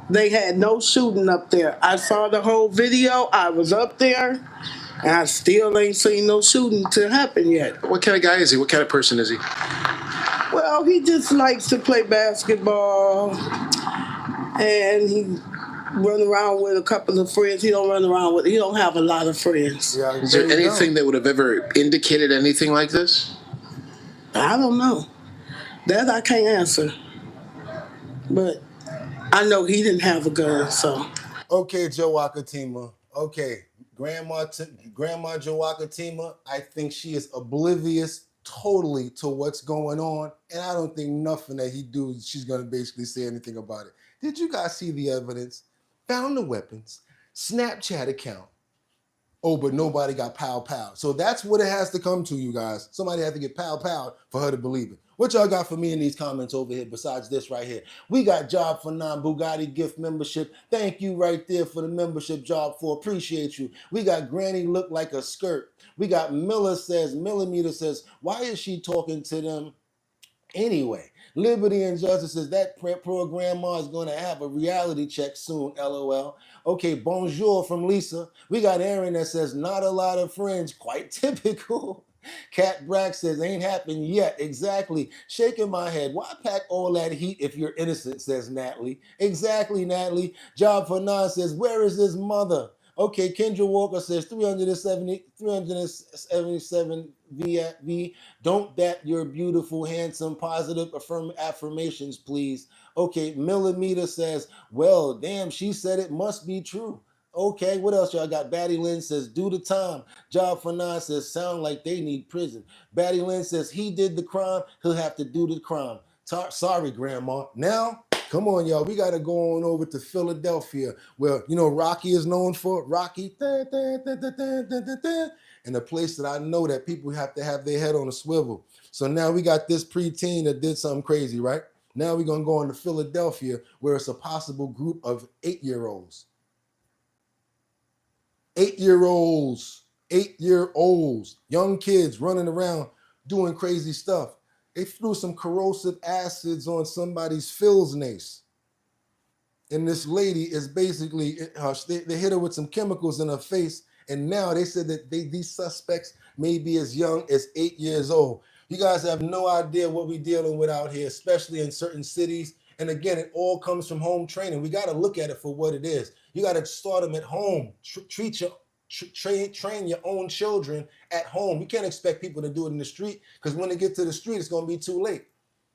They had no shooting up there. I saw the whole video. I was up there. And I still ain't seen no shooting to happen yet. What kind of guy is he? What kind of person is he? Well, he just likes to play basketball. And he run around with a couple of friends. He don't have a lot of friends. Yeah, is there anything that would have ever indicated anything like this? I don't know. That I can't answer. But I know he didn't have a gun, so. Okay, Joe Wakatima. Okay. Grandma Joe Wakatima, I think she is oblivious totally to what's going on, and I don't think nothing that he do, she's gonna basically say anything about it. Did you guys see the evidence? Found the weapons, Snapchat account. Oh, but nobody got pow. So that's what it has to come to, you guys. Somebody had to get pow for her to believe it. What y'all got for me in these comments over here besides this right here? We got Job for Nine Bugatti gift membership. Thank you right there for the membership, Job 4. Appreciate you. We got Granny look like a skirt. We got Millimeter says, why is she talking to them anyway? Liberty and Justice says that poor grandma is going to have a reality check soon, LOL. Okay, bonjour from Lisa. We got Aaron that says, not a lot of friends, quite typical. Cat Brack says, ain't happened yet. Exactly. Shaking my head. Why pack all that heat if you're innocent, says Natalie. Exactly, Natalie. Job for Nine says, where is his mother? Okay, Kendra Walker says 377 V. Don't that your beautiful, handsome, positive affirmations, please. Okay, Millimeter says, well, damn, she said it must be true. Okay, what else y'all got? Batty Lynn says, do the time. Job for Nine says, sound like they need prison. Batty Lynn says, he did the crime, he'll have to do the crime. Sorry, Grandma. Now, come on, y'all. We got to go on over to Philadelphia, where, Rocky is known for. Rocky. And a place that I know that people have to have their head on a swivel. So now we got this preteen that did something crazy, right? Now we're going to go into Philadelphia, where it's a possible group of 8-year-olds. 8-year-olds, young kids running around doing crazy stuff. They threw some corrosive acids on somebody's Phil's nace. And this lady is basically, they hit her with some chemicals in her face. And now they said that these suspects may be as young as 8 years old. You guys have no idea what we're dealing with out here, especially in certain cities. And again, it all comes from home training. We got to look at it for what it is. You got to start them at home. Treat train your own children at home. We can't expect people to do it in the street, because when they get to the street, it's going to be too late.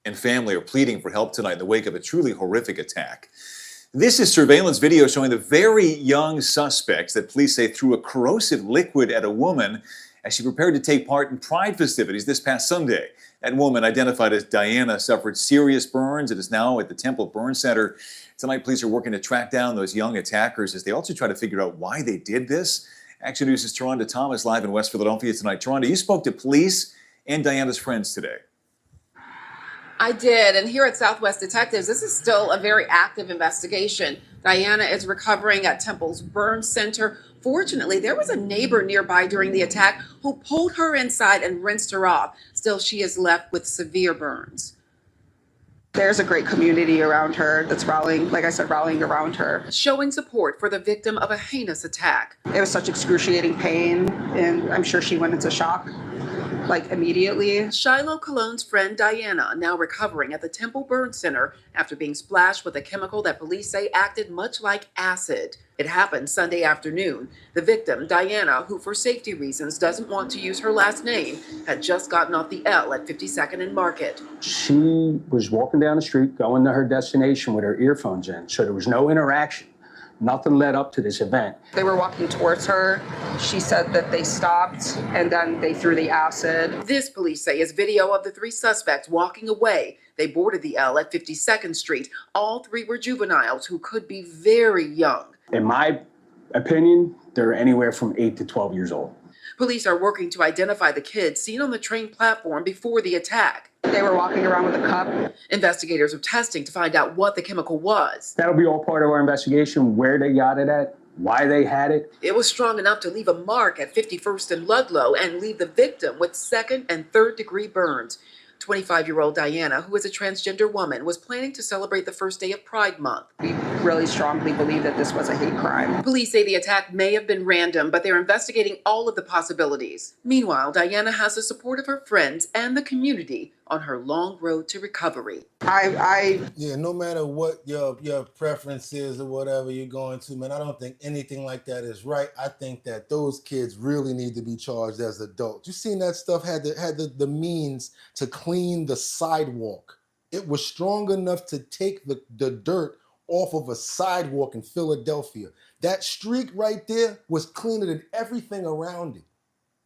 And family are pleading for help tonight in the wake of a truly horrific attack. This is surveillance video showing the very young suspects that police say threw a corrosive liquid at a woman as she prepared to take part in Pride festivities this past Sunday. That woman, identified as Diana, suffered serious burns and is now at the Temple Burn Center. Tonight, police are working to track down those young attackers as they also try to figure out why they did this. Action News' Taronda Thomas live in West Philadelphia tonight. Taronda, you spoke to police and Diana's friends today. I did, and here at Southwest Detectives, this is still a very active investigation. Diana is recovering at Temple's Burn Center. Fortunately, there was a neighbor nearby during the attack who pulled her inside and rinsed her off. Still, she is left with severe burns. There's a great community around her that's rallying, like I said, rallying around her. Showing support for the victim of a heinous attack. It was such excruciating pain, and I'm sure she went into shock, like immediately. Shiloh Cologne's friend Diana, now recovering at the Temple Burn Center after being splashed with a chemical that police say acted much like acid. It happened Sunday afternoon. The victim, Diana, who for safety reasons doesn't want to use her last name, had just gotten off the L at 52nd and Market. She was walking down the street, going to her destination with her earphones in, so there was no interaction. Nothing led up to this event. They were walking towards her. She said that they stopped and then they threw the acid. This, police say, is video of the three suspects walking away. They boarded the L at 52nd Street. All three were juveniles who could be very young. In my opinion, they're anywhere from 8 to 12 years old. Police are working to identify the kids seen on the train platform before the attack. They were walking around with a cup. Investigators are testing to find out what the chemical was. That'll be all part of our investigation, where they got it at, why they had it. It was strong enough to leave a mark at 51st and Ludlow and leave the victim with second and third degree burns. 25-year-old Diana, who is a transgender woman, was planning to celebrate the first day of Pride Month. We really strongly believe that this was a hate crime. Police say the attack may have been random, but they're investigating all of the possibilities. Meanwhile, Diana has the support of her friends and the community on her long road to recovery. Yeah, no matter what your preference is or whatever you're going to, man, I don't think anything like that is right. I think that those kids really need to be charged as adults. You seen that stuff had the means to clean the sidewalk. It was strong enough to take the dirt off of a sidewalk in Philadelphia. That streak right there was cleaner than everything around it.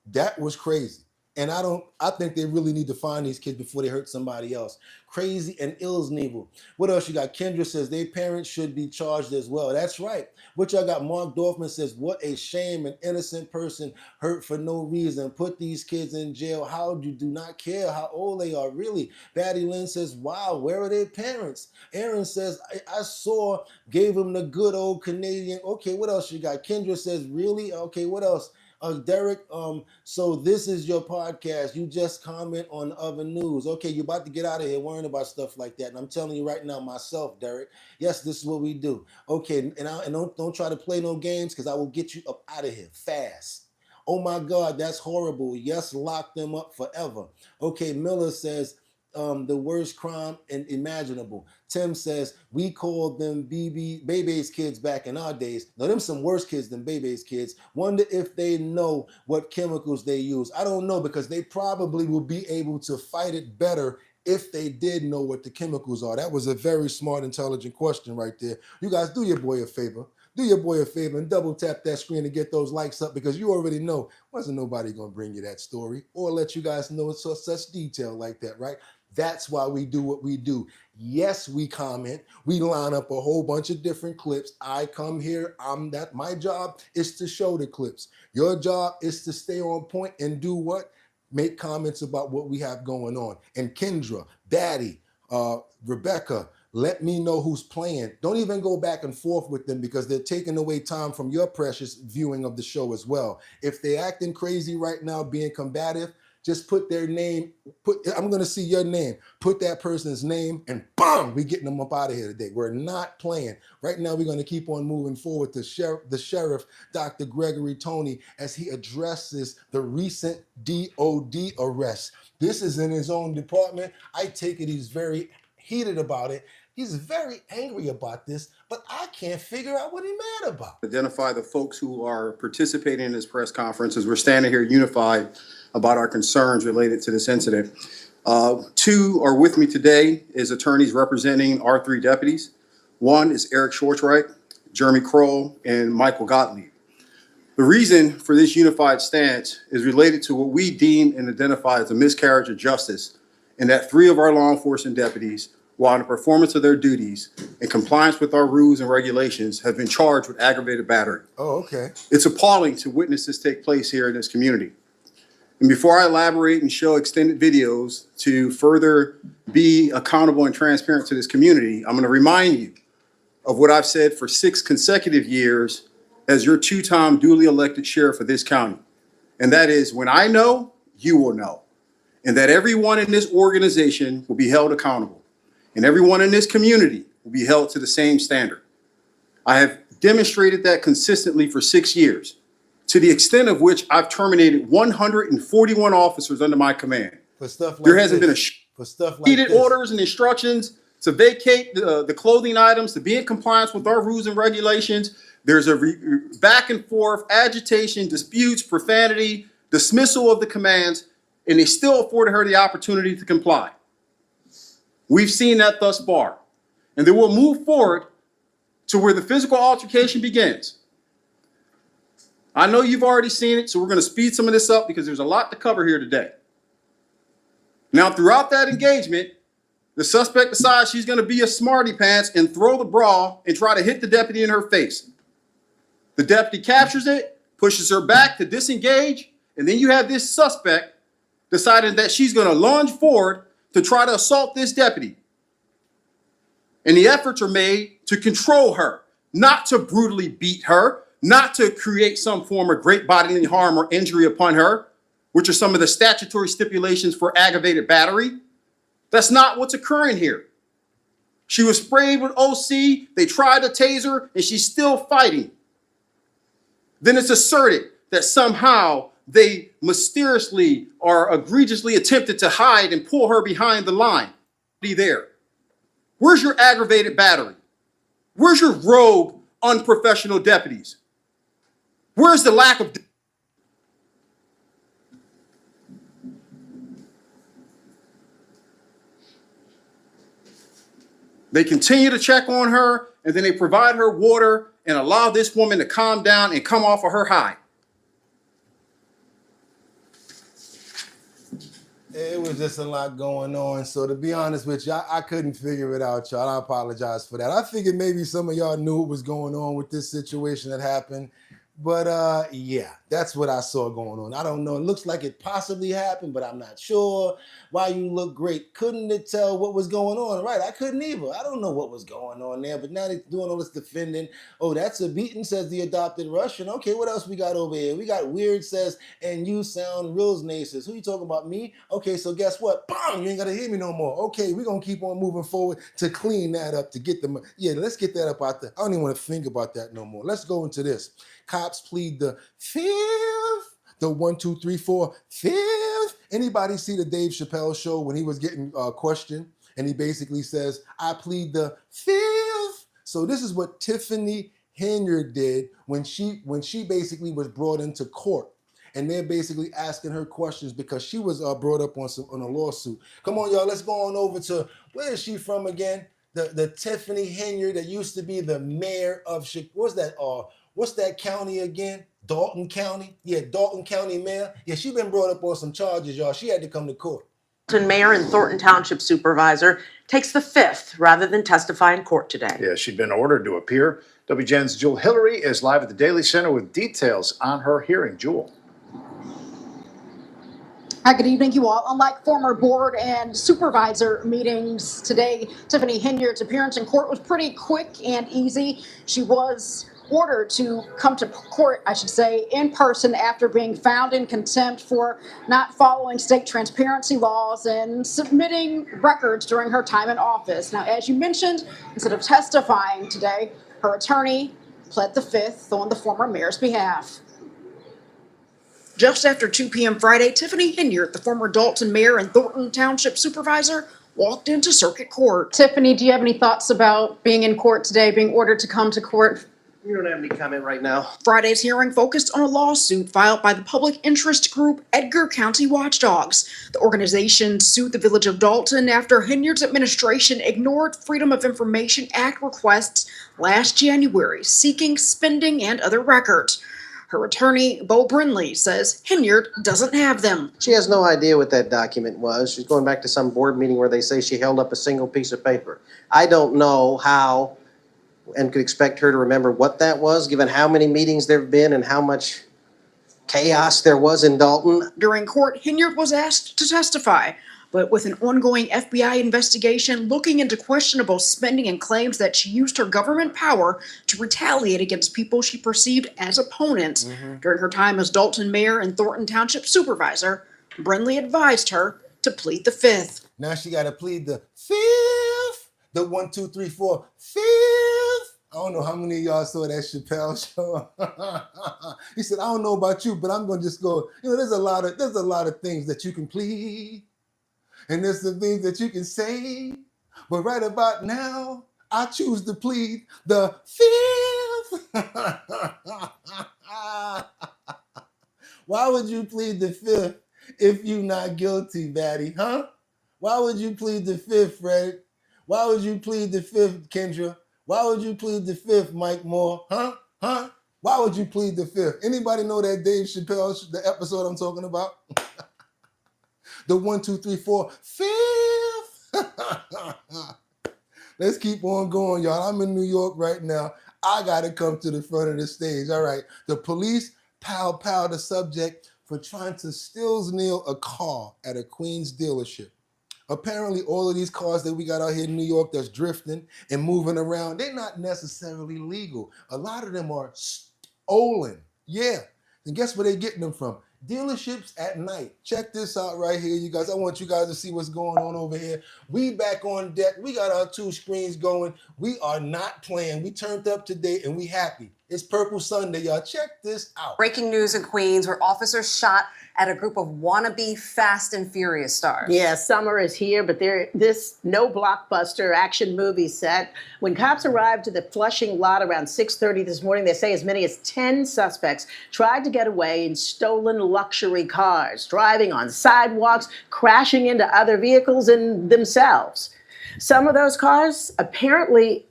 That was crazy. And I think they really need to find these kids before they hurt somebody else. Crazy and ill-evil. What else you got? Kendra says their parents should be charged as well. That's right. What y'all got? Mark Dorfman says, what a shame, an innocent person hurt for no reason. Put these kids in jail. How you do not care how old they are, really. Batty Lynn says, wow, where are their parents? Aaron says, I saw, gave them the good old Canadian. Okay, what else you got? Kendra says, really? Okay, what else? Derek, so this is your podcast. You just comment on other news. Okay, you're about to get out of here worrying about stuff like that. And I'm telling you right now, myself, Derek, yes, this is what we do. Okay, and don't try to play no games, because I will get you up out of here fast. Oh my God, that's horrible. Yes, lock them up forever. Okay, Miller says, the worst crime imaginable. Tim says, we called them Bebe's kids back in our days. Now, them some worse kids than Bebe's kids. Wonder if they know what chemicals they use. I don't know, because they probably will be able to fight it better if they did know what the chemicals are. That was a very smart, intelligent question right there. You guys, do your boy a favor. Do your boy a favor and double tap that screen and get those likes up, because you already know wasn't nobody going to bring you that story or let you guys know it's such detail like that, right? That's why we do what we do. Yes, we comment. We line up a whole bunch of different clips. I come here. My job is to show the clips. Your job is to stay on point and do what? Make comments about what we have going on. And Kendra, Daddy, Rebecca, let me know who's playing. Don't even go back and forth with them, because they're taking away time from your precious viewing of the show as well. If they're acting crazy right now, being combative, just put their name, I'm gonna see your name, put that person's name, and boom, we getting them up out of here today. We're not playing. Right now, we're gonna keep on moving forward to the sheriff, Dr. Gregory Tony, as he addresses the recent DOD arrest. This is in his own department. I take it he's very heated about it. He's very angry about this, but I can't figure out what he's mad about. Identify the folks who are participating in this press conference as we're standing here unified about our concerns related to this incident. Two are with me today as attorneys representing our 3 deputies. One is Eric Schwartzreich, Jeremy Kroll, and Michael Gottlieb. The reason for this unified stance is related to what we deem and identify as a miscarriage of justice, and that 3 of our law enforcement deputies, while in the performance of their duties in compliance with our rules and regulations, have been charged with aggravated battery. Oh, okay. It's appalling to witness this take place here in this community. And before I elaborate and show extended videos to further be accountable and transparent to this community, I'm going to remind you of what I've said for 6 consecutive years as your 2-time duly elected sheriff of this county. And that is, when I know, you will know. And that everyone in this organization will be held accountable. And everyone in this community will be held to the same standard. I have demonstrated that consistently for 6 years, to the extent of which I've terminated 141 officers under my command. For stuff like there hasn't this. been For stuff like repeated this. orders and instructions to vacate the clothing items, to be in compliance with our rules and regulations. There's a back and forth, agitation, disputes, profanity, dismissal of the commands, and they still afforded her the opportunity to comply. We've seen that thus far. And then we'll move forward to where the physical altercation begins. I know you've already seen it, so we're going to speed some of this up because there's a lot to cover here today. Now, throughout that engagement, the suspect decides she's going to be a smarty pants and throw the bra and try to hit the deputy in her face. The deputy captures it, pushes her back to disengage, and then you have this suspect deciding that she's going to lunge forward to try to assault this deputy. And the efforts are made to control her, not to brutally beat her, not to create some form of great bodily harm or injury upon her, which are some of the statutory stipulations for aggravated battery. That's not what's occurring here. She was sprayed with OC, they tried to tase her, and she's still fighting. Then it's asserted that somehow they mysteriously or egregiously attempted to hide and pull her behind the line. Be there. Where's your aggravated battery? Where's your rogue, unprofessional deputies? Where's the lack of... They continue to check on her, and then they provide her water and allow this woman to calm down and come off of her high. It was just a lot going on. So to be honest with you, I couldn't figure it out, y'all. I apologize for that. I figured maybe some of y'all knew what was going on with this situation that happened. But yeah, that's what I saw going on. I don't know. It looks like it possibly happened, but I'm not sure. Why you look great. Couldn't it tell what was going on? Right, I couldn't either. I don't know what was going on there, but now they're doing all this defending. Oh, that's a beating, says the adopted Russian. Okay, what else we got over here? We got weird, says, and you sound real naces. Who you talking about, me? Okay, so guess what? Bam, you ain't got to hear me no more. Okay, we're going to keep on moving forward to clean that up, to get them. Yeah, let's get that up out there. I don't even want to think about that no more. Let's go into this. Cops plead the 5th. The 1, 2, 3, 4, 5th. Anybody see the Dave Chappelle show when he was getting questioned and he basically says, I plead the 5th. So this is what Tiffany Henyard did when she basically was brought into court. And they're basically asking her questions because she was brought up on a lawsuit. Come on, y'all, let's go on over to, where is she from again? The Tiffany Henyard that used to be the mayor of Chicago. What's that county again? Dalton County? Yeah, Dalton County mayor. Yeah, she been brought up on some charges, y'all. She had to come to court. Mayor and Thornton Township Supervisor takes the 5th rather than testify in court today. Yeah, she'd been ordered to appear. WGN's Jewel Hillary is live at the Daily Center with details on her hearing. Jewel. Hi, good evening, you all. Unlike former board and supervisor meetings today, Tiffany Henyard's appearance in court was pretty quick and easy. She was ordered to come to court, I should say, in person after being found in contempt for not following state transparency laws and submitting records during her time in office. Now, as you mentioned, instead of testifying today, her attorney pled the 5th on the former mayor's behalf. Just after 2 p.m. Friday, Tiffany Henyard, the former Dalton mayor and Thornton Township supervisor, walked into circuit court. Tiffany, do you have any thoughts about being in court today, being ordered to come to court? We don't have any comment right now. Friday's hearing focused on a lawsuit filed by the public interest group Edgar County Watchdogs. The organization sued the village of Dalton after Henyard's administration ignored Freedom of Information Act requests last January, seeking spending and other records. Her attorney, Bo Brinley, says Henyard doesn't have them. She has no idea what that document was. She's going back to some board meeting where they say she held up a single piece of paper. I don't know how and could expect her to remember what that was, given how many meetings there have been and how much chaos there was in Dalton. During court, Henyard was asked to testify, but with an ongoing FBI investigation looking into questionable spending and claims that she used her government power to retaliate against people she perceived as opponents during her time as Dalton mayor and Thornton Township supervisor, Brinley advised her to plead the fifth. Now she got to plead the fifth, the 1, 2, 3, 4, fifth. I don't know how many of y'all saw that Chappelle show. He said, I don't know about you, but I'm going to just go, there's a lot of things that you can plead. And there's some things that you can say. But right about now, I choose to plead the fifth. Why would you plead the fifth if you're not guilty, Batty, huh? Why would you plead the fifth, Fred? Why would you plead the fifth, Kendra? Why would you plead the fifth, Mike Moore? Huh? Why would you plead the fifth? Anybody know that Dave Chappelle, the episode I'm talking about? The 1, 2, 3, 4, fifth. Let's keep on going, y'all. I'm in New York right now. I got to come to the front of the stage. All right. The police pow the subject for trying to stills nail a car at a Queens dealership. Apparently, all of these cars that we got out here in New York that's drifting and moving around, they're not necessarily legal. A lot of them are stolen. Yeah. And guess where they're getting them from? Dealerships at night. Check this out right here, you guys. I want you guys to see what's going on over here. We back on deck. We got our 2 screens going. We are not playing. We turned up today and we happy. It's Purple Sunday, y'all. Check this out. Breaking news in Queens where officers shot at a group of wannabe Fast and Furious stars. Yeah, summer is here, but this no blockbuster action movie set. When cops arrived to the Flushing lot around 6:30 this morning, they say as many as 10 suspects tried to get away in stolen luxury cars, driving on sidewalks, crashing into other vehicles and themselves. Some of those cars apparently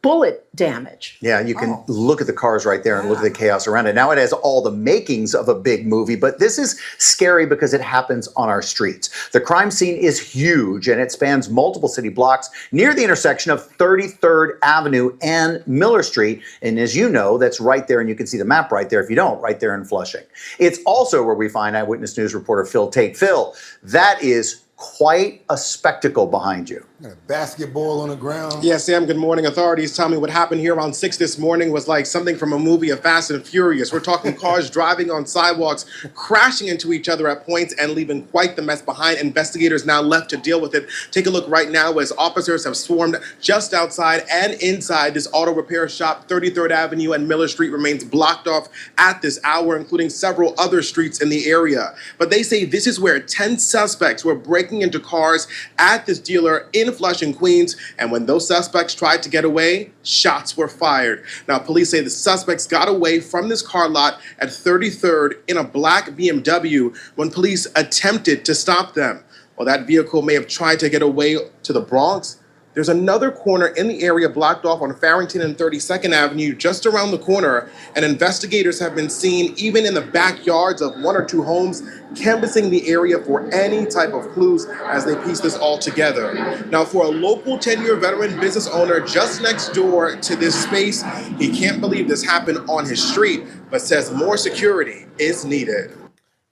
bullet damage. Yeah, you can look at the cars right there and look at the chaos around it. Now it has all the makings of a big movie, but this is scary because it happens on our streets. The crime scene is huge and it spans multiple city blocks near the intersection of 33rd Avenue and Miller Street. And as you know, that's right there, and you can see the map right there if you don't, right there in Flushing. It's also where we find Eyewitness News reporter Phil Tate. Phil, that is quite a spectacle behind you. Got a basketball on the ground. Yeah, Sam, good morning. Authorities tell me what happened here around 6 this morning was like something from a movie of Fast and Furious. We're talking cars driving on sidewalks, crashing into each other at points and leaving quite the mess behind. Investigators now left to deal with it. Take a look right now as officers have swarmed just outside and inside this auto repair shop. 33rd Avenue and Miller Street remains blocked off at this hour, including several other streets in the area. But they say this is where 10 suspects were breaking into cars at this dealer in Flushing, Queens, and when those suspects tried to get away, shots were fired. Now, police say the suspects got away from this car lot at 33rd in a black BMW when police attempted to stop them. While that vehicle may have tried to get away to the Bronx, there's another corner in the area blocked off on Farrington and 32nd Avenue just around the corner, and investigators have been seen even in the backyards of 1 or 2 homes, canvassing the area for any type of clues as they piece this all together. Now, for a local 10-year veteran business owner just next door to this space, he can't believe this happened on his street, but says more security is needed.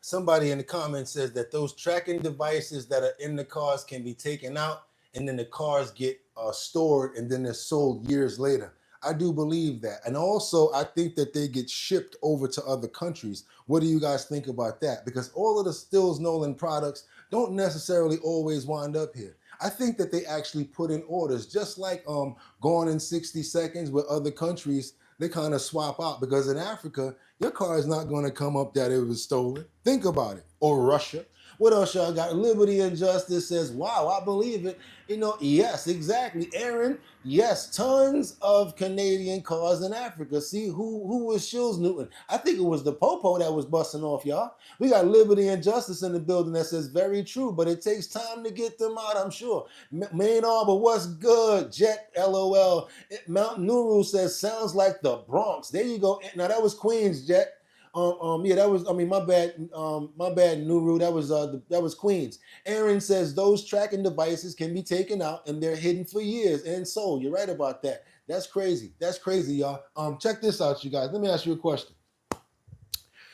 Somebody in the comments says that those tracking devices that are in the cars can be taken out and then the cars get stored and then they're sold years later. I do believe that. And also, I think that they get shipped over to other countries. What do you guys think about that? Because all of the Stills Nolan products don't necessarily always wind up here. I think that they actually put in orders, just like Gone in 60 Seconds with other countries, they kind of swap out, because in Africa, your car is not going to come up that it was stolen. Think about it. Or Russia. What else y'all got? Liberty and Justice says, wow, I believe it. You know, yes, exactly. Aaron, yes, tons of Canadian cars in Africa. See, who was Shills Newton? I think it was the Popo that was busting off, y'all. We got Liberty and Justice in the building that says very true, but it takes time to get them out, I'm sure. Main Arbor, what's good? Jet, LOL. Mount Nuru says, sounds like the Bronx. There you go. Now, that was Queens, Jet. Yeah, that was. I mean, my bad, Nuru. That was Queens. Aaron says those tracking devices can be taken out and they're hidden for years and sold. You're right about that. That's crazy. That's crazy, y'all. Check this out, you guys. Let me ask you a question.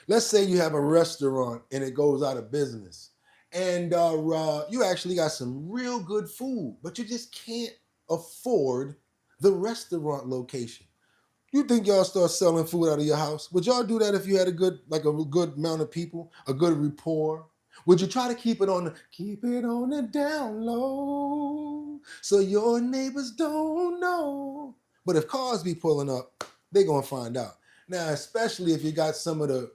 Let's say you have a restaurant and it goes out of business, and you actually got some real good food, but you just can't afford the restaurant location. You think y'all start selling food out of your house? Would y'all do that if you had a good amount of people, a good rapport? Would you try to keep it on the down low so your neighbors don't know? But if cars be pulling up, they gonna find out. Now, especially if you got some of the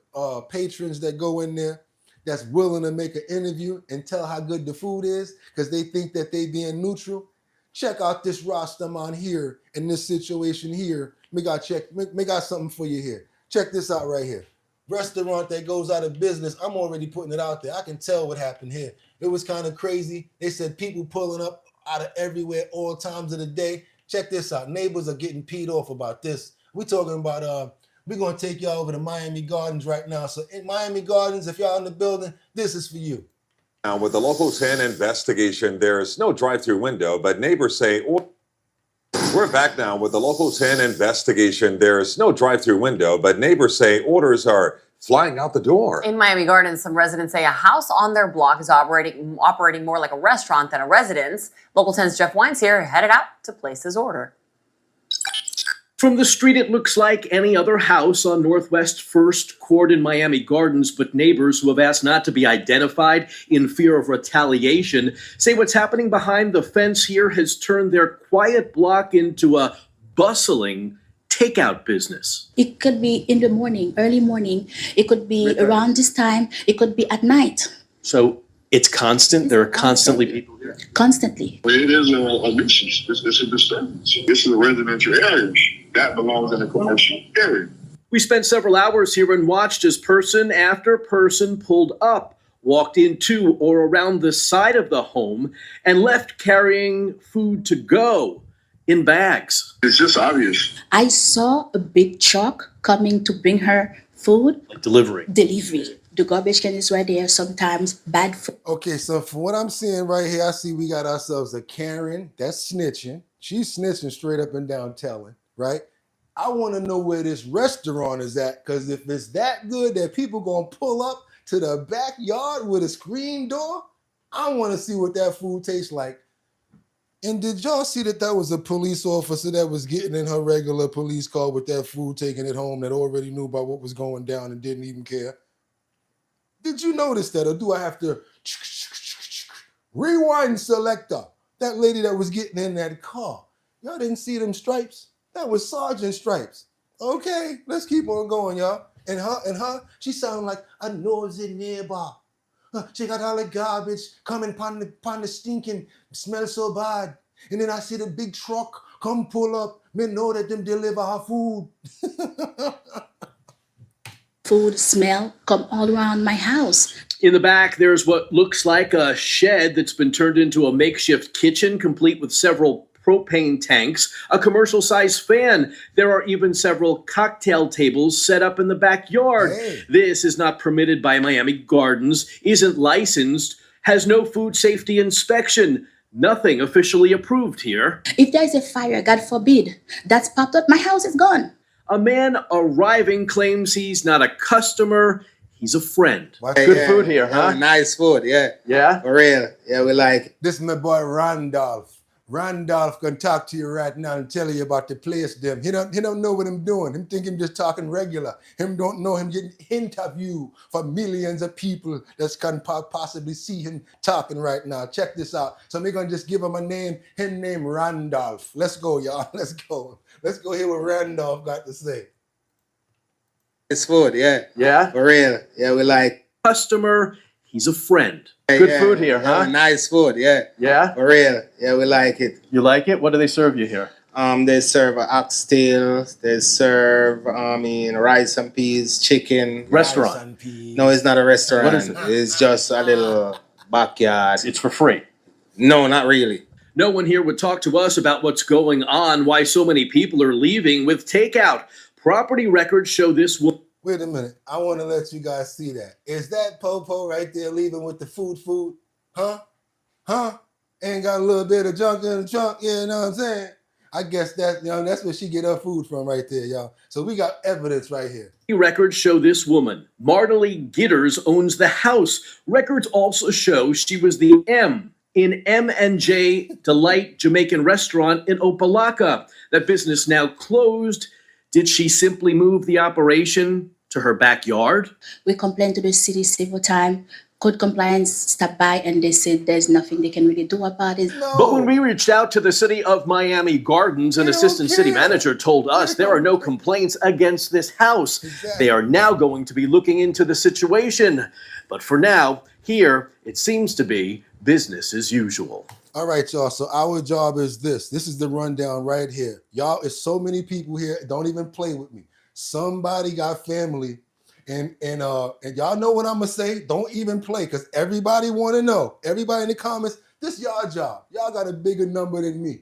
patrons that go in there that's willing to make an interview and tell how good the food is because they think that they being neutral. Check out this roster on here in this situation here. We got something for you here. Check this out right here. Restaurant that goes out of business. I'm already putting it out there. I can tell what happened here. It was kind of crazy. They said people pulling up out of everywhere all times of the day. Check this out. Neighbors are getting peed off about this. We're talking about we're gonna take y'all over to Miami Gardens right now. So in Miami Gardens, if y'all in the building, this is for you. Now, with the Local 10 investigation, there's no drive-through window, but neighbors say... We're back now with the Local 10 investigation. There's no drive-through window, but neighbors say orders are flying out the door. In Miami Gardens, some residents say a house on their block is operating more like a restaurant than a residence. Local 10's Jeff Wines here headed out to place his order. From the street, it looks like any other house on Northwest 1st Court in Miami Gardens, but neighbors who have asked not to be identified in fear of retaliation say what's happening behind the fence here has turned their quiet block into a bustling takeout business. It could be in the morning, early morning. It could be around this time. It could be at night. So it's constant? There are constantly people here? Constantly. It is a nuisance. It's a disturbance. This is a residential area. That belongs in a commercial area. We spent several hours here and watched as person after person pulled up, walked into or around the side of the home, and left carrying food to go in bags. It's just obvious. I saw a big truck coming to bring her food. Like delivery. The garbage can is right there, sometimes bad food. Okay, so from what I'm seeing right here, I see we got ourselves a Karen that's snitching. She's snitching straight up and down telling, right? I want to know where this restaurant is at, because if it's that good that people gonna pull up to the backyard with a screen door, I want to see what that food tastes like. And did y'all see that was a police officer that was getting in her regular police car with that food, taking it home, that already knew about what was going down and didn't even care? Did you notice that, or do I have to rewind selector? That lady that was getting in that car. Y'all didn't see them stripes? That was Sergeant Stripes. Okay, let's keep on going, y'all. And her, she sounded like a nosy neighbor. She got all the garbage coming upon the stinking, smell so bad. And then I see the big truck come pull up. Me know that them deliver her food. Food smell come all around my house. In the back, there's what looks like a shed that's been turned into a makeshift kitchen, complete with several propane tanks, a commercial-sized fan. There are even several cocktail tables set up in the backyard. Hey. This is not permitted by Miami Gardens, isn't licensed, has no food safety inspection. Nothing officially approved here. If there's a fire, God forbid, that's popped up, my house is gone. A man arriving claims he's not a customer, he's a friend. Good food here, huh? Nice food, yeah. Yeah? For real. Yeah, we like it. This is my boy Randolph. Randolph can talk to you right now and tell you about the place them. He don't know what I'm doing. Him think him just talking regular. Him don't know him getting interview for millions of people that can possibly see him talking right now. Check this out. So we're gonna just give him a name. Him name Randolph. Let's go, y'all. Let's go. Let's go hear what Randolph got to say. It's food, yeah. Yeah? For real. Yeah, we like customer. he's a friend. Good food here, huh? Nice food, yeah. Yeah? For real. Yeah, we like it. You like it? What do they serve you here? They serve oxtail, they serve rice and peas, chicken. Restaurant? No, it's not a restaurant. What is it? It's just a little backyard. It's for free. No, not really. No one here would talk to us about what's going on, why so many people are leaving with takeout. Property records show this woman. Wait a minute. I want to let you guys see that. Is that Popo right there leaving with the food? Huh? Ain't got a little bit of junk in the trunk, you know what I'm saying? I guess that's where she get her food from right there, y'all. So we got evidence right here. Records show this woman, Mardalee Gitters, owns the house. Records also show she was the M in M&J Delight Jamaican Restaurant in Opelika. That business now closed. Did she simply move the operation to her backyard? We complained to the city several times. Code compliance stopped by and they said there's nothing they can really do about it. But when we reached out to the city of Miami Gardens, an assistant city manager told us there are no complaints against this house. They are now going to be looking into the situation. But for now, here, it seems to be business as usual. All right, y'all. So our job is this. This is the rundown right here. Y'all, it's so many people here. Don't even play with me. Somebody got family. And y'all know what I'm gonna say. Don't even play, because everybody want to know. Everybody in the comments, this y'all job. Y'all got a bigger number than me.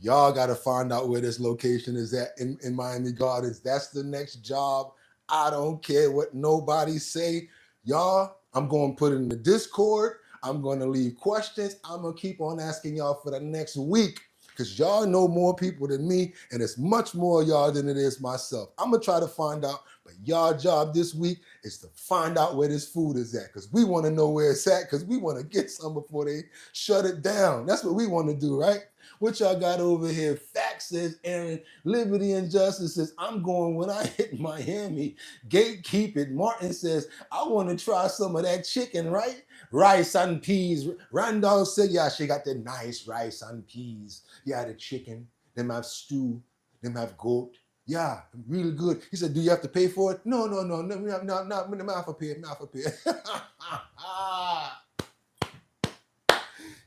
Y'all got to find out where this location is at in Miami Gardens. That's the next job. I don't care what nobody say. Y'all, I'm going to put it in the Discord. I'm going to leave questions. I'm going to keep on asking y'all for the next week, because y'all know more people than me, and it's much more y'all than it is myself. I'm going to try to find out, but y'all job this week is to find out where this food is at, because we want to know where it's at, because we want to get some before they shut it down. That's what we want to do, right? What y'all got over here? Facts says Aaron. Liberty and Justice says, I'm going when I hit Miami. Gatekeep it. Martin says, I want to try some of that chicken, right? Rice and peas. Randolph said, yeah, she got the nice rice and peas. Yeah, the chicken. Them have stew. Them have goat. Yeah, really good. He said, do you have to pay for it? No, not for pay.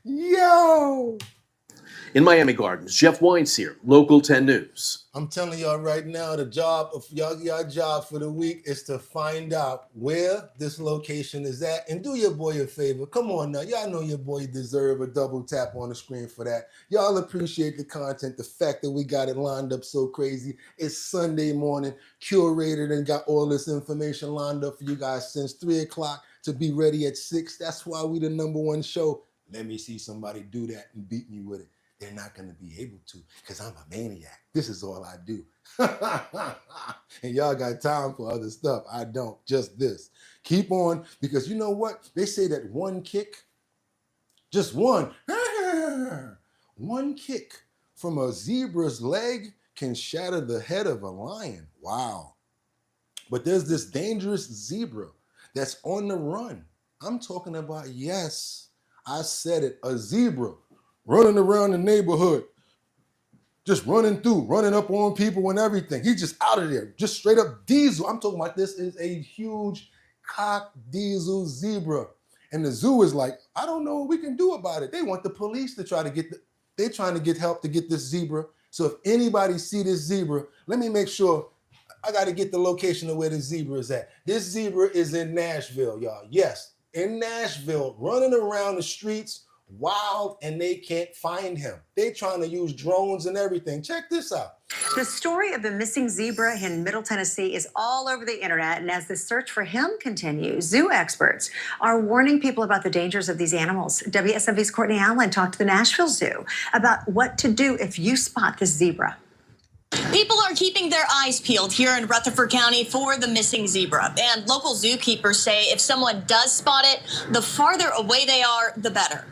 Yo! In Miami Gardens, Jeff Wines here, Local 10 News. I'm telling y'all right now, the job of y'all job for the week is to find out where this location is at, and do your boy a favor. Come on now, y'all know your boy deserve a double tap on the screen for that. Y'all appreciate the content, the fact that we got it lined up so crazy. It's Sunday morning, curated and got all this information lined up for you guys since 3 o'clock to be ready at 6. That's why we the #1 show. Let me see somebody do that and beat me with it. They're not going to be able to, because I'm a maniac. This is all I do. And y'all got time for other stuff. I don't. Just this. Keep on, because you know what? They say that one kick, just one kick from a zebra's leg can shatter the head of a lion. Wow. But there's this dangerous zebra that's on the run. I'm talking about, yes, I said it, a zebra. Running around the neighborhood, just running up on people and everything. He's just out of there, just straight up diesel. I'm talking about, this is a huge cock diesel zebra. And the zoo is like, I don't know what we can do about it. They want the police to try to get, they're trying to get help to get this zebra. So if anybody see this zebra, let me make sure, I got to get the location of where the zebra is at. This zebra is in Nashville, y'all. Yes, in Nashville, running around the streets, wild, and they can't find him. They trying to use drones and everything. Check this out. The story of the missing zebra in Middle Tennessee is all over the internet, and as the search for him continues, zoo experts are warning people about the dangers of these animals. WSMV's Courtney Allen talked to the Nashville Zoo about what to do if you spot this zebra. People are keeping their eyes peeled here in Rutherford County for the missing zebra, and local zookeepers say if someone does spot it, the farther away they are, the better.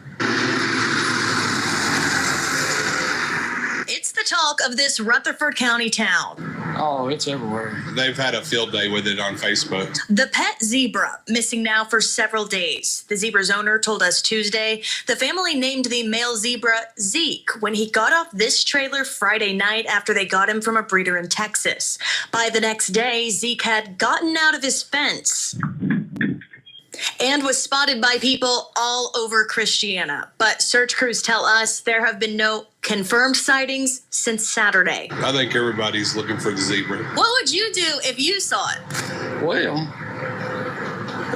It's the talk of this Rutherford County town. Oh, it's everywhere. They've had a field day with it on Facebook. The pet zebra, missing now for several days. The zebra's owner told us Tuesday the family named the male zebra Zeke when he got off this trailer Friday night after they got him from a breeder in Texas. By the next day, Zeke had gotten out of his fence and was spotted by people all over Christiana. But search crews tell us there have been no confirmed sightings since Saturday. I think everybody's looking for the zebra. What would you do if you saw it? Well,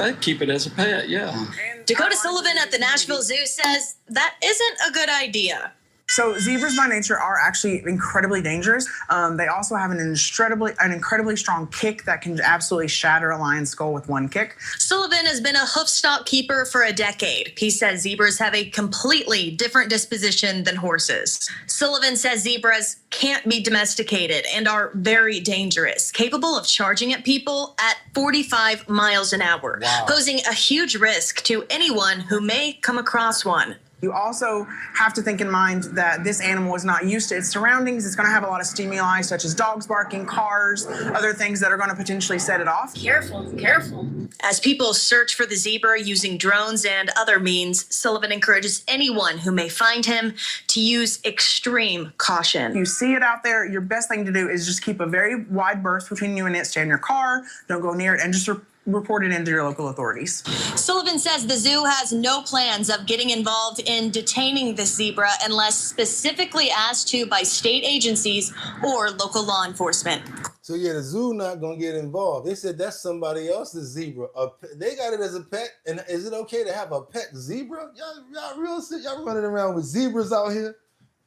I'd keep it as a pet, yeah. Dakota Sullivan at the Nashville Zoo says that isn't a good idea. So zebras by nature are actually incredibly dangerous. They also have an incredibly strong kick that can absolutely shatter a lion's skull with one kick. Sullivan has been a hoofstock keeper for a decade. He says zebras have a completely different disposition than horses. Sullivan says zebras can't be domesticated and are very dangerous, capable of charging at people at 45 miles an hour, posing a huge risk to anyone who may come across one. You also have to think in mind that this animal is not used to its surroundings. It's going to have a lot of stimuli, such as dogs barking, cars, other things that are going to potentially set it off. Careful, careful. As people search for the zebra using drones and other means, Sullivan encourages anyone who may find him to use extreme caution. If you see it out there, your best thing to do is just keep a very wide berth between you and it. Stay in your car, don't go near it, and just report it into your local authorities. Sullivan says the zoo has no plans of getting involved in detaining the zebra unless specifically asked to by state agencies or local law enforcement. So yeah, the zoo not gonna get involved. They said that's somebody else's zebra. They got it as a pet, and is it okay to have a pet zebra? Y'all real sick? Y'all running around with zebras out here?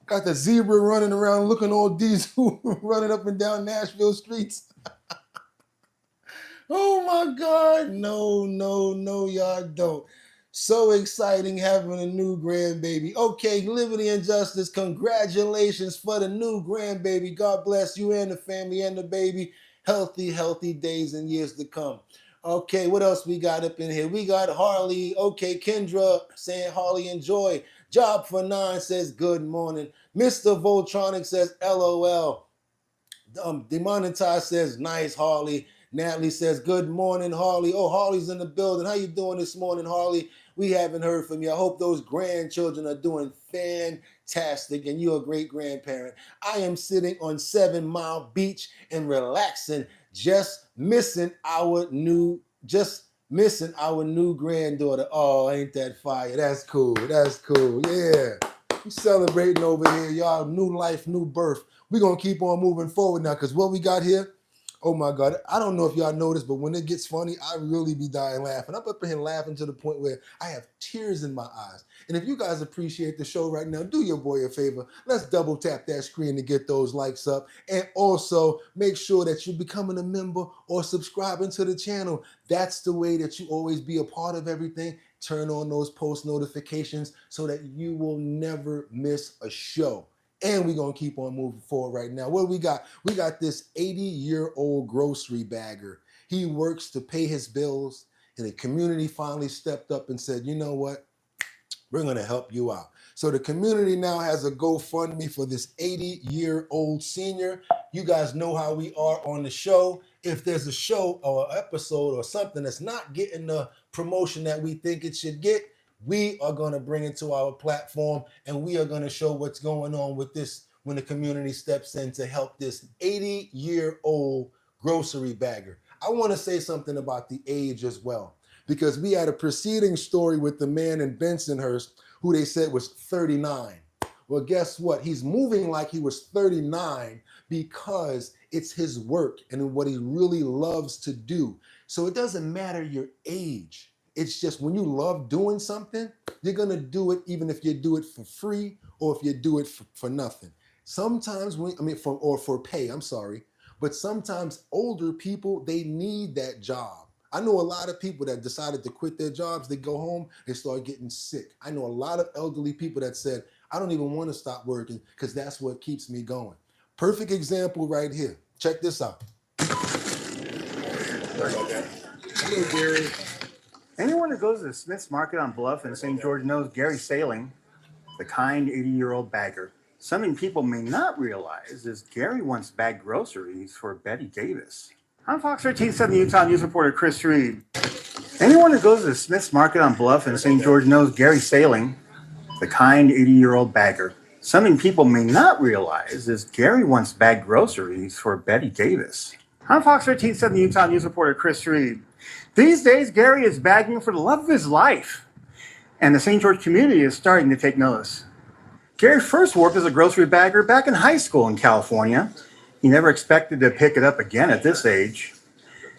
Got the zebra running around looking all diesel, running up and down Nashville streets. Oh my God, no, y'all don't. So exciting having a new grandbaby. Okay, Liberty and Justice, congratulations for the new grandbaby. God bless you and the family and the baby. Healthy days and years to come. Okay, what else we got up in here? We got Harley. Okay, Kendra saying Harley enjoy. Job for 9 says good morning. Mr. Voltronic says LOL. Demonetized says nice, Harley. Natalie says, good morning, Harley. Oh, Harley's in the building. How you doing this morning, Harley? We haven't heard from you. I hope those grandchildren are doing fantastic and you're a great grandparent. I am sitting on 7 Mile Beach and relaxing, just missing our new granddaughter. Oh, ain't that fire? That's cool. Yeah. We celebrating over here, y'all. New life, new birth. We're going to keep on moving forward now because what we got here, oh my God, I don't know if y'all noticed, but when it gets funny, I really be dying laughing. I'm up in here laughing to the point where I have tears in my eyes. And if you guys appreciate the show right now, do your boy a favor. Let's double tap that screen to get those likes up. And also make sure that you're becoming a member or subscribing to the channel. That's the way that you always be a part of everything. Turn on those post notifications so that you will never miss a show. And we're going to keep on moving forward right now. What do we got? We got this 80-year-old grocery bagger. He works to pay his bills, and the community finally stepped up and said, you know what? We're going to help you out. So the community now has a GoFundMe for this 80-year-old senior. You guys know how we are on the show. If there's a show or an episode or something that's not getting the promotion that we think it should get, we are going to bring it to our platform and we are going to show what's going on with this when the community steps in to help this 80-year-old grocery bagger. I want to say something about the age as well, because we had a preceding story with the man in Bensonhurst who they said was 39. Well, guess what? He's moving like he was 39 because it's his work and what he really loves to do. So it doesn't matter your age. It's just when you love doing something, you're going to do it even if you do it for free or if you do it for nothing. Sometimes, for pay, I'm sorry. But sometimes older people, they need that job. I know a lot of people that decided to quit their jobs, they go home, they start getting sick. I know a lot of elderly people that said, I don't even want to stop working because that's what keeps me going. Perfect example right here. Check this out. Hello, Gary. Anyone who goes to the Smith's Market on Bluff in St. George knows Gary Sailing, the kind 80-year-old bagger. Something people may not realize is Gary once bagged groceries for Betty Davis. I'm Fox 13-7 Utah News reporter Chris Reed. Anyone who goes to the Smith's Market on Bluff in St. George knows Gary Sailing, the kind 80-year-old bagger. Something people may not realize is Gary once bagged groceries for Betty Davis. I'm Fox 13 Southern Utah News reporter Chris Reed. These days, Gary is bagging for the love of his life, and the St. George community is starting to take notice. Gary first worked as a grocery bagger back in high school in California. He never expected to pick it up again at this age.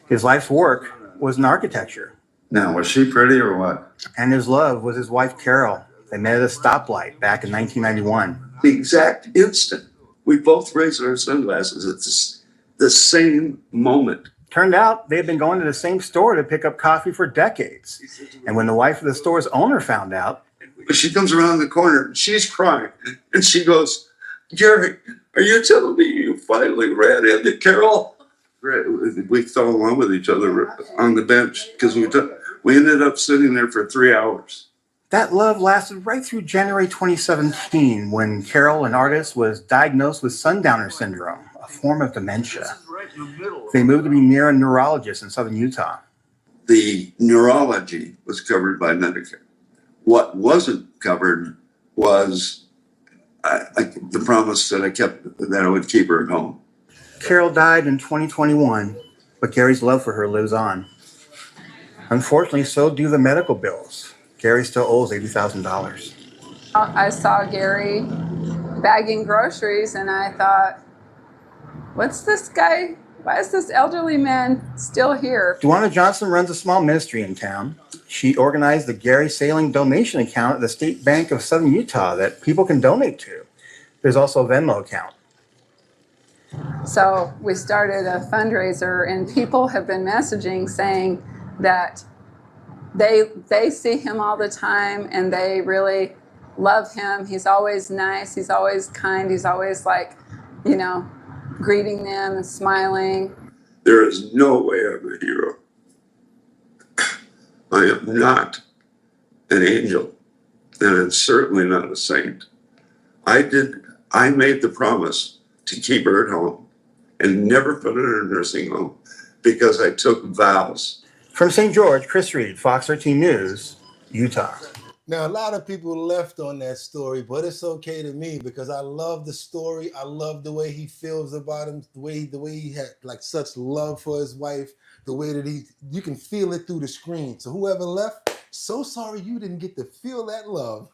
His life's work was in architecture. Now, was she pretty or what? And his love was his wife, Carol. They met at a stoplight back in 1991. The exact instant we both raised our sunglasses at the same moment. Turned out they had been going to the same store to pick up coffee for decades. And when the wife of the store's owner found out, She comes around the corner, she's crying, and she goes, Gary, are you telling me you finally ran into Carol? We fell in love with each other on the bench because we ended up sitting there for 3 hours. that love lasted right through January 2017 when Carol, an artist, was diagnosed with sundowner syndrome, a form of dementia. They moved to be near a neurologist in southern Utah. The neurology was covered by Medicare. What wasn't covered was the promise that I kept that I would keep her at home. Carol died in 2021, but Gary's love for her lives on. Unfortunately, so do the medical bills. Gary still owes $80,000. I saw Gary bagging groceries and I thought, what's this guy? Why is this elderly man still here? Duana Johnson runs a small ministry in town. She organized the Gary Sailing donation account at the State Bank of Southern Utah that people can donate to. There's also a Venmo account. So we started a fundraiser and people have been messaging saying that they see him all the time and they really love him. He's always nice. He's always kind. He's always greeting them and smiling. There is no way I'm a hero. I am not an angel, and I'm certainly not a saint. I made the promise to keep her at home and never put her in a nursing home because I took vows. From St. George, Chris Reed, Fox 13 News, Utah. Now, a lot of people left on that story, but it's okay to me because I love the story. I love the way he feels about him, the way he had like such love for his wife, the way that you can feel it through the screen. So whoever left, so sorry you didn't get to feel that love.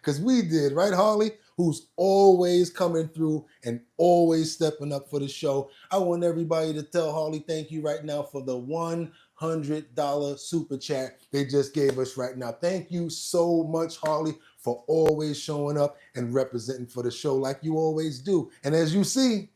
Because we did, right, Harley? Who's always coming through and always stepping up for the show. I want everybody to tell Harley thank you right now for the $100 super chat they just gave us right now. Thank you so much, Harley, for always showing up and representing for the show like you always do. And as you see,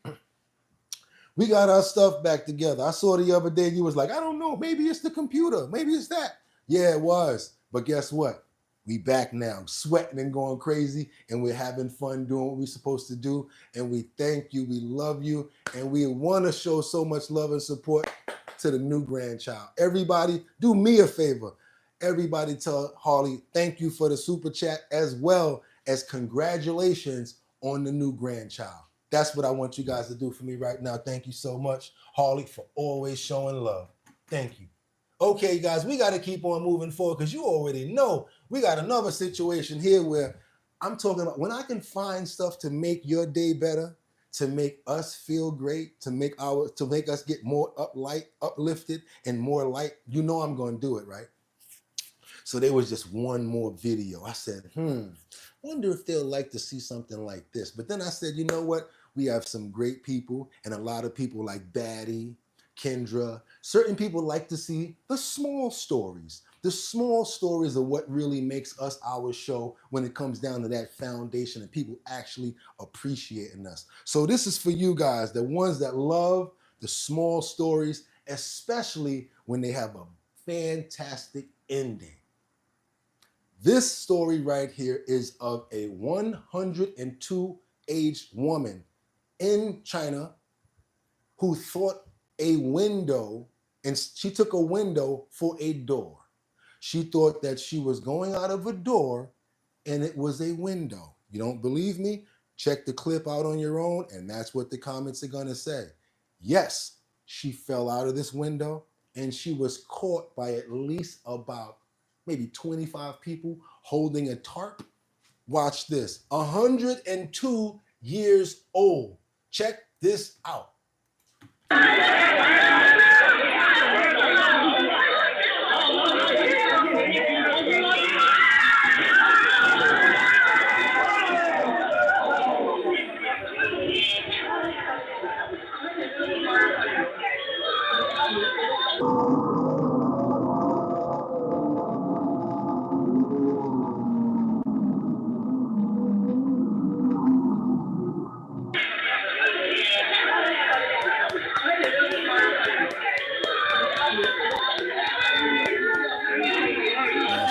we got our stuff back together. I saw the other day you was like, I don't know, maybe it's the computer, maybe it's that. Yeah, it was. But guess what? We back now, sweating and going crazy, and we're having fun doing what we're supposed to do. And we thank you, we love you, and we want to show so much love and support to the new grandchild. Everybody, do me a favor. Everybody tell Harley thank you for the super chat as well as congratulations on the new grandchild. That's what I want you guys to do for me right now. Thank you so much, Harley, for always showing love. Thank you. Okay, guys, we got to keep on moving forward because you already know we got another situation here where I'm talking about when I can find stuff to make your day better, to make us feel great, to make us get more uplifted and more light. You know I'm going to do it, right? So there was just one more video. I said, wonder if they'll like to see something like this. But then I said, you know what? We have some great people and a lot of people like Batty, Kendra. Certain people like to see the small stories. The small stories are what really makes us our show when it comes down to that foundation and people actually appreciating us. So this is for you guys, the ones that love the small stories, especially when they have a fantastic ending. This story right here is of a 102-aged woman in China who thought a window, and she took a window for a door. She thought that she was going out of a door and it was a window. You don't believe me? Check the clip out on your own, and that's what the comments are gonna say. Yes, she fell out of this window and she was caught by at least about maybe 25 people holding a tarp. Watch this, 102 years old. Check this out.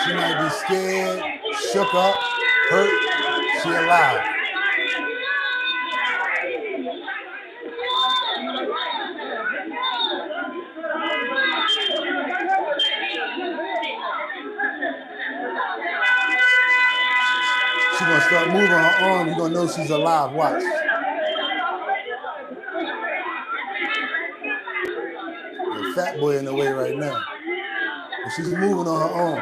She might be scared, shook up, hurt. She alive. She's gonna start moving her arm. You're gonna know she's alive. Watch. The fat boy in the way right now. But she's moving on her own.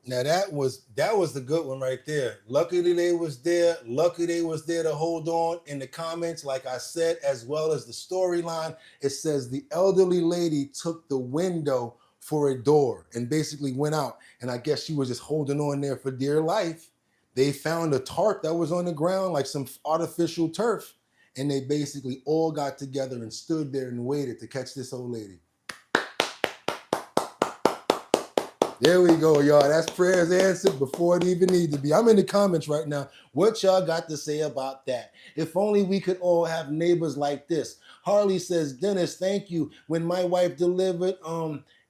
Now that was the good one right there. Luckily they was there. Luckily they was there to hold on. In the comments, like I said, as well as the storyline, it says the elderly lady took the window for a door and basically went out. And I guess she was just holding on there for dear life. They found a tarp that was on the ground, like some artificial turf. And they basically all got together and stood there and waited to catch this old lady. There we go, y'all. That's prayers answered before it even needed to be. I'm in the comments right now. What y'all got to say about that? If only we could all have neighbors like this. Harley says, Dennis, thank you. When my wife delivered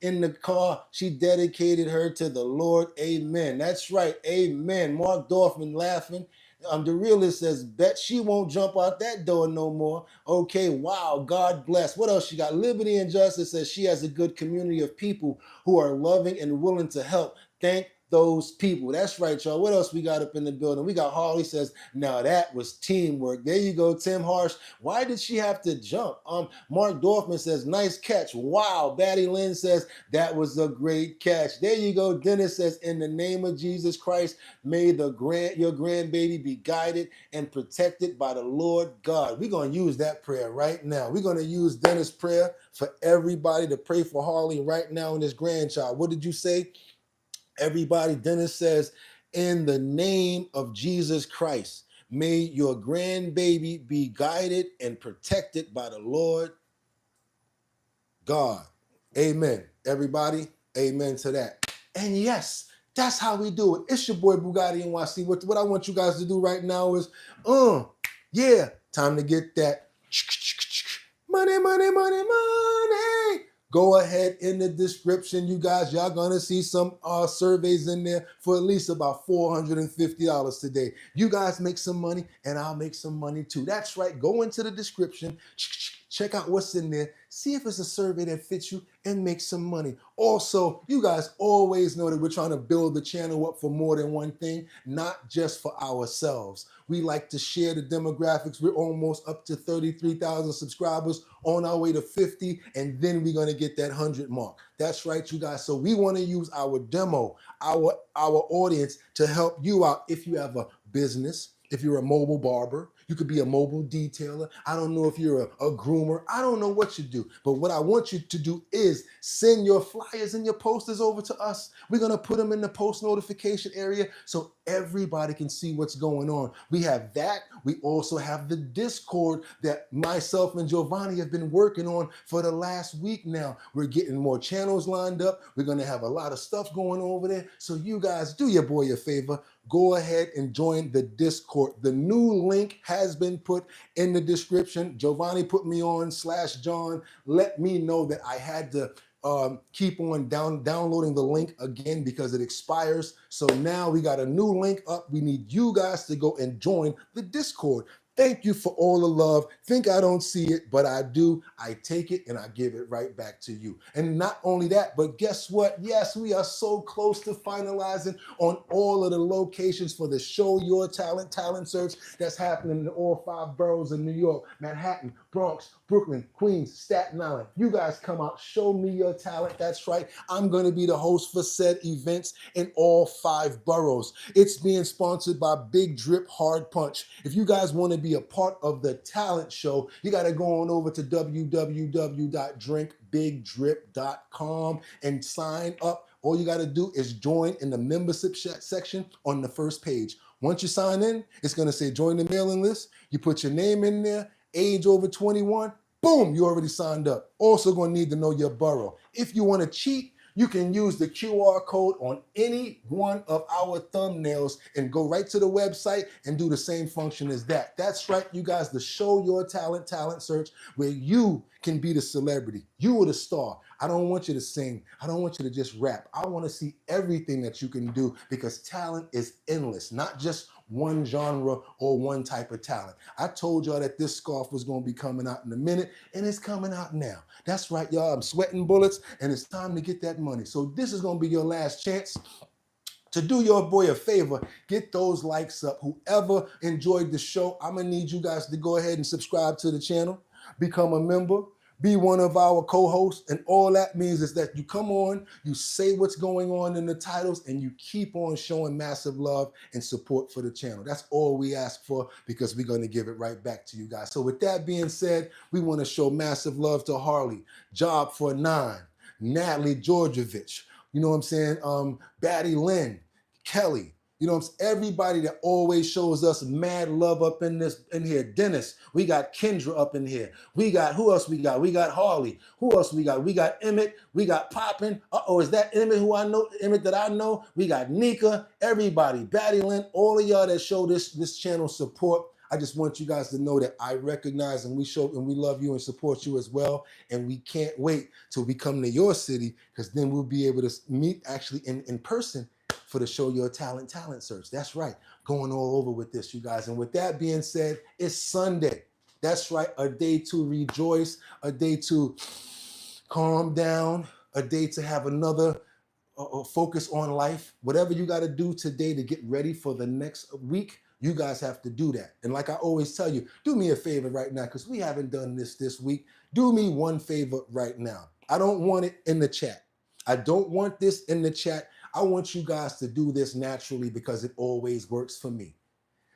in the car, she dedicated her to the Lord. Amen. That's right. Amen. Mark Dorfman laughing. The realist says, bet she won't jump out that door no more. Okay, wow, God bless. What else she got? Liberty and Justice says she has a good community of people who are loving and willing to help. Thank those people. That's right, y'all. What else we got up in the building? We got Harley says, now that was teamwork. There you go, Tim Harsh. Why did she have to jump? Mark Dorfman says, nice catch. Wow. Batty Lynn says, that was a great catch. There you go. Dennis says, in the name of Jesus Christ, may your grandbaby be guided and protected by the Lord God. We're going to use that prayer right now. We're going to use Dennis' prayer for everybody to pray for Harley right now and his grandchild. What did you say? Everybody, Dennis says, in the name of Jesus Christ, may your grandbaby be guided and protected by the Lord God. Amen. Everybody, amen to that. And yes, that's how we do it. It's your boy BOOGOTTINYC. What I want you guys to do right now is, yeah, time to get that money, money, money, money. Go ahead in the description, you guys. Y'all gonna see some surveys in there for at least about $450 today. You guys make some money, and I'll make some money too. That's right. Go into the description, check out what's in there, see if it's a survey that fits you, and make some money. Also, you guys always know that we're trying to build the channel up for more than one thing, not just for ourselves. We like to share the demographics. We're almost up to 33,000 subscribers, on our way to 50, and then we're gonna get that 100 mark. That's right, you guys. So we wanna use our demo, our audience to help you out. If you have a business, if you're a mobile barber, you could be a mobile detailer. I don't know if you're a groomer. I don't know what you do. But what I want you to do is send your flyers and your posters over to us. We're going to put them in the post notification area so everybody can see what's going on. We have that. We also have the Discord that myself and Giovanni have been working on for the last week now. We're getting more channels lined up. We're going to have a lot of stuff going over there. So you guys, do your boy a favor. Go ahead and join the Discord. The new link has been put in the description. Giovanni put me on /John. Let me know that I had to keep on downloading the link again because it expires. So now we got a new link up. We need you guys to go and join the Discord. Thank you for all the love. Think I don't see it, but I do. I take it and I give it right back to you. And not only that, but guess what? Yes, we are so close to finalizing on all of the locations for the Show Your Talent search that's happening in all 5 boroughs of New York, Manhattan, Bronx, Brooklyn, Queens, Staten Island. You guys come out, show me your talent. That's right. I'm going to be the host for said events in all 5 boroughs. It's being sponsored by Big Drip Hard Punch. If you guys want to be a part of the talent show, you got to go on over to www.drinkbigdrip.com and sign up. All you got to do is join in the membership section on the first page. Once you sign in, it's going to say join the mailing list. You put your name in there, age over 21, boom, you already signed up. Also going to need to know your borough. If you want to cheat, you can use the QR code on any one of our thumbnails and go right to the website and do the same function as that. That's right, you guys, the Show Your Talent search where you can be the celebrity. You are the star. I don't want you to sing. I don't want you to just rap. I want to see everything that you can do because talent is endless, not just one genre or one type of talent. I told y'all that this scarf was going to be coming out in a minute, and it's coming out now. That's right, y'all. I'm sweating bullets, and it's time to get that money. So this is going to be your last chance to do your boy a favor. Get those likes up. Whoever enjoyed the show, I'm going to need you guys to go ahead and subscribe to the channel, become a member, be one of our co-hosts, and all that means is that you come on, you say what's going on in the titles, and you keep on showing massive love and support for the channel. That's all we ask for because we're going to give it right back to you guys. So with that being said, we want to show massive love to Harley, Job for 9, Natalie Georgievich, you know what I'm saying, Batty Lynn, Kelly, you know what I'm saying? Everybody that always shows us mad love up in here. Dennis, we got Kendra up in here. We got, who else we got? We got Harley. Who else we got? We got Emmett. We got Poppin. Uh-oh, is that Emmett who I know? Emmett that I know? We got Nika. Everybody, Batty Lynn, all of y'all that show this channel support. I just want you guys to know that I recognize and we love you and support you as well. And we can't wait till we come to your city because then we'll be able to meet actually in person for the Show Your Talent search. That's right. Going all over with this, you guys. And with that being said, it's Sunday. That's right. A day to rejoice, a day to calm down, a day to have another focus on life. Whatever you got to do today to get ready for the next week, you guys have to do that. And like I always tell you, do me a favor right now because we haven't done this week. Do me one favor right now. I don't want it in the chat. I don't want this in the chat. I want you guys to do this naturally because it always works for me.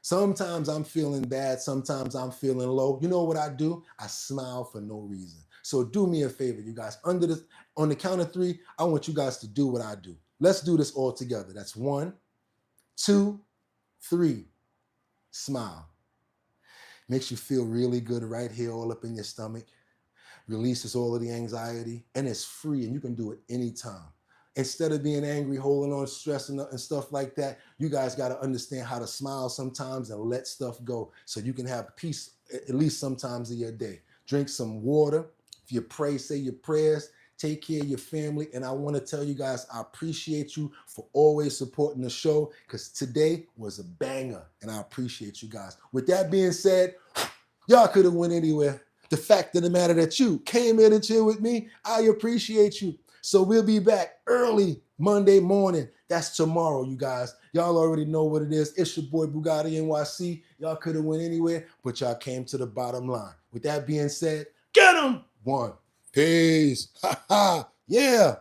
Sometimes I'm feeling bad. Sometimes I'm feeling low. You know what I do? I smile for no reason. So do me a favor, you guys. On the count of 3, I want you guys to do what I do. Let's do this all together. That's 1, 2, 3. Smile. Makes you feel really good right here all up in your stomach. Releases all of the anxiety. And it's free and you can do it anytime. Instead of being angry, holding on, stressing and stuff like that, you guys got to understand how to smile sometimes and let stuff go so you can have peace at least sometimes in your day. Drink some water. If you pray, say your prayers. Take care of your family. And I want to tell you guys, I appreciate you for always supporting the show because today was a banger and I appreciate you guys. With that being said, y'all could have went anywhere. The fact of the matter that you came in and chill with me, I appreciate you. So we'll be back early Monday morning. That's tomorrow, you guys. Y'all already know what it is. It's your boy BOOGOTTINYC. Y'all could have went anywhere, but y'all came to the bottom line. With that being said, get 'em! 1. Peace. Ha ha. Yeah.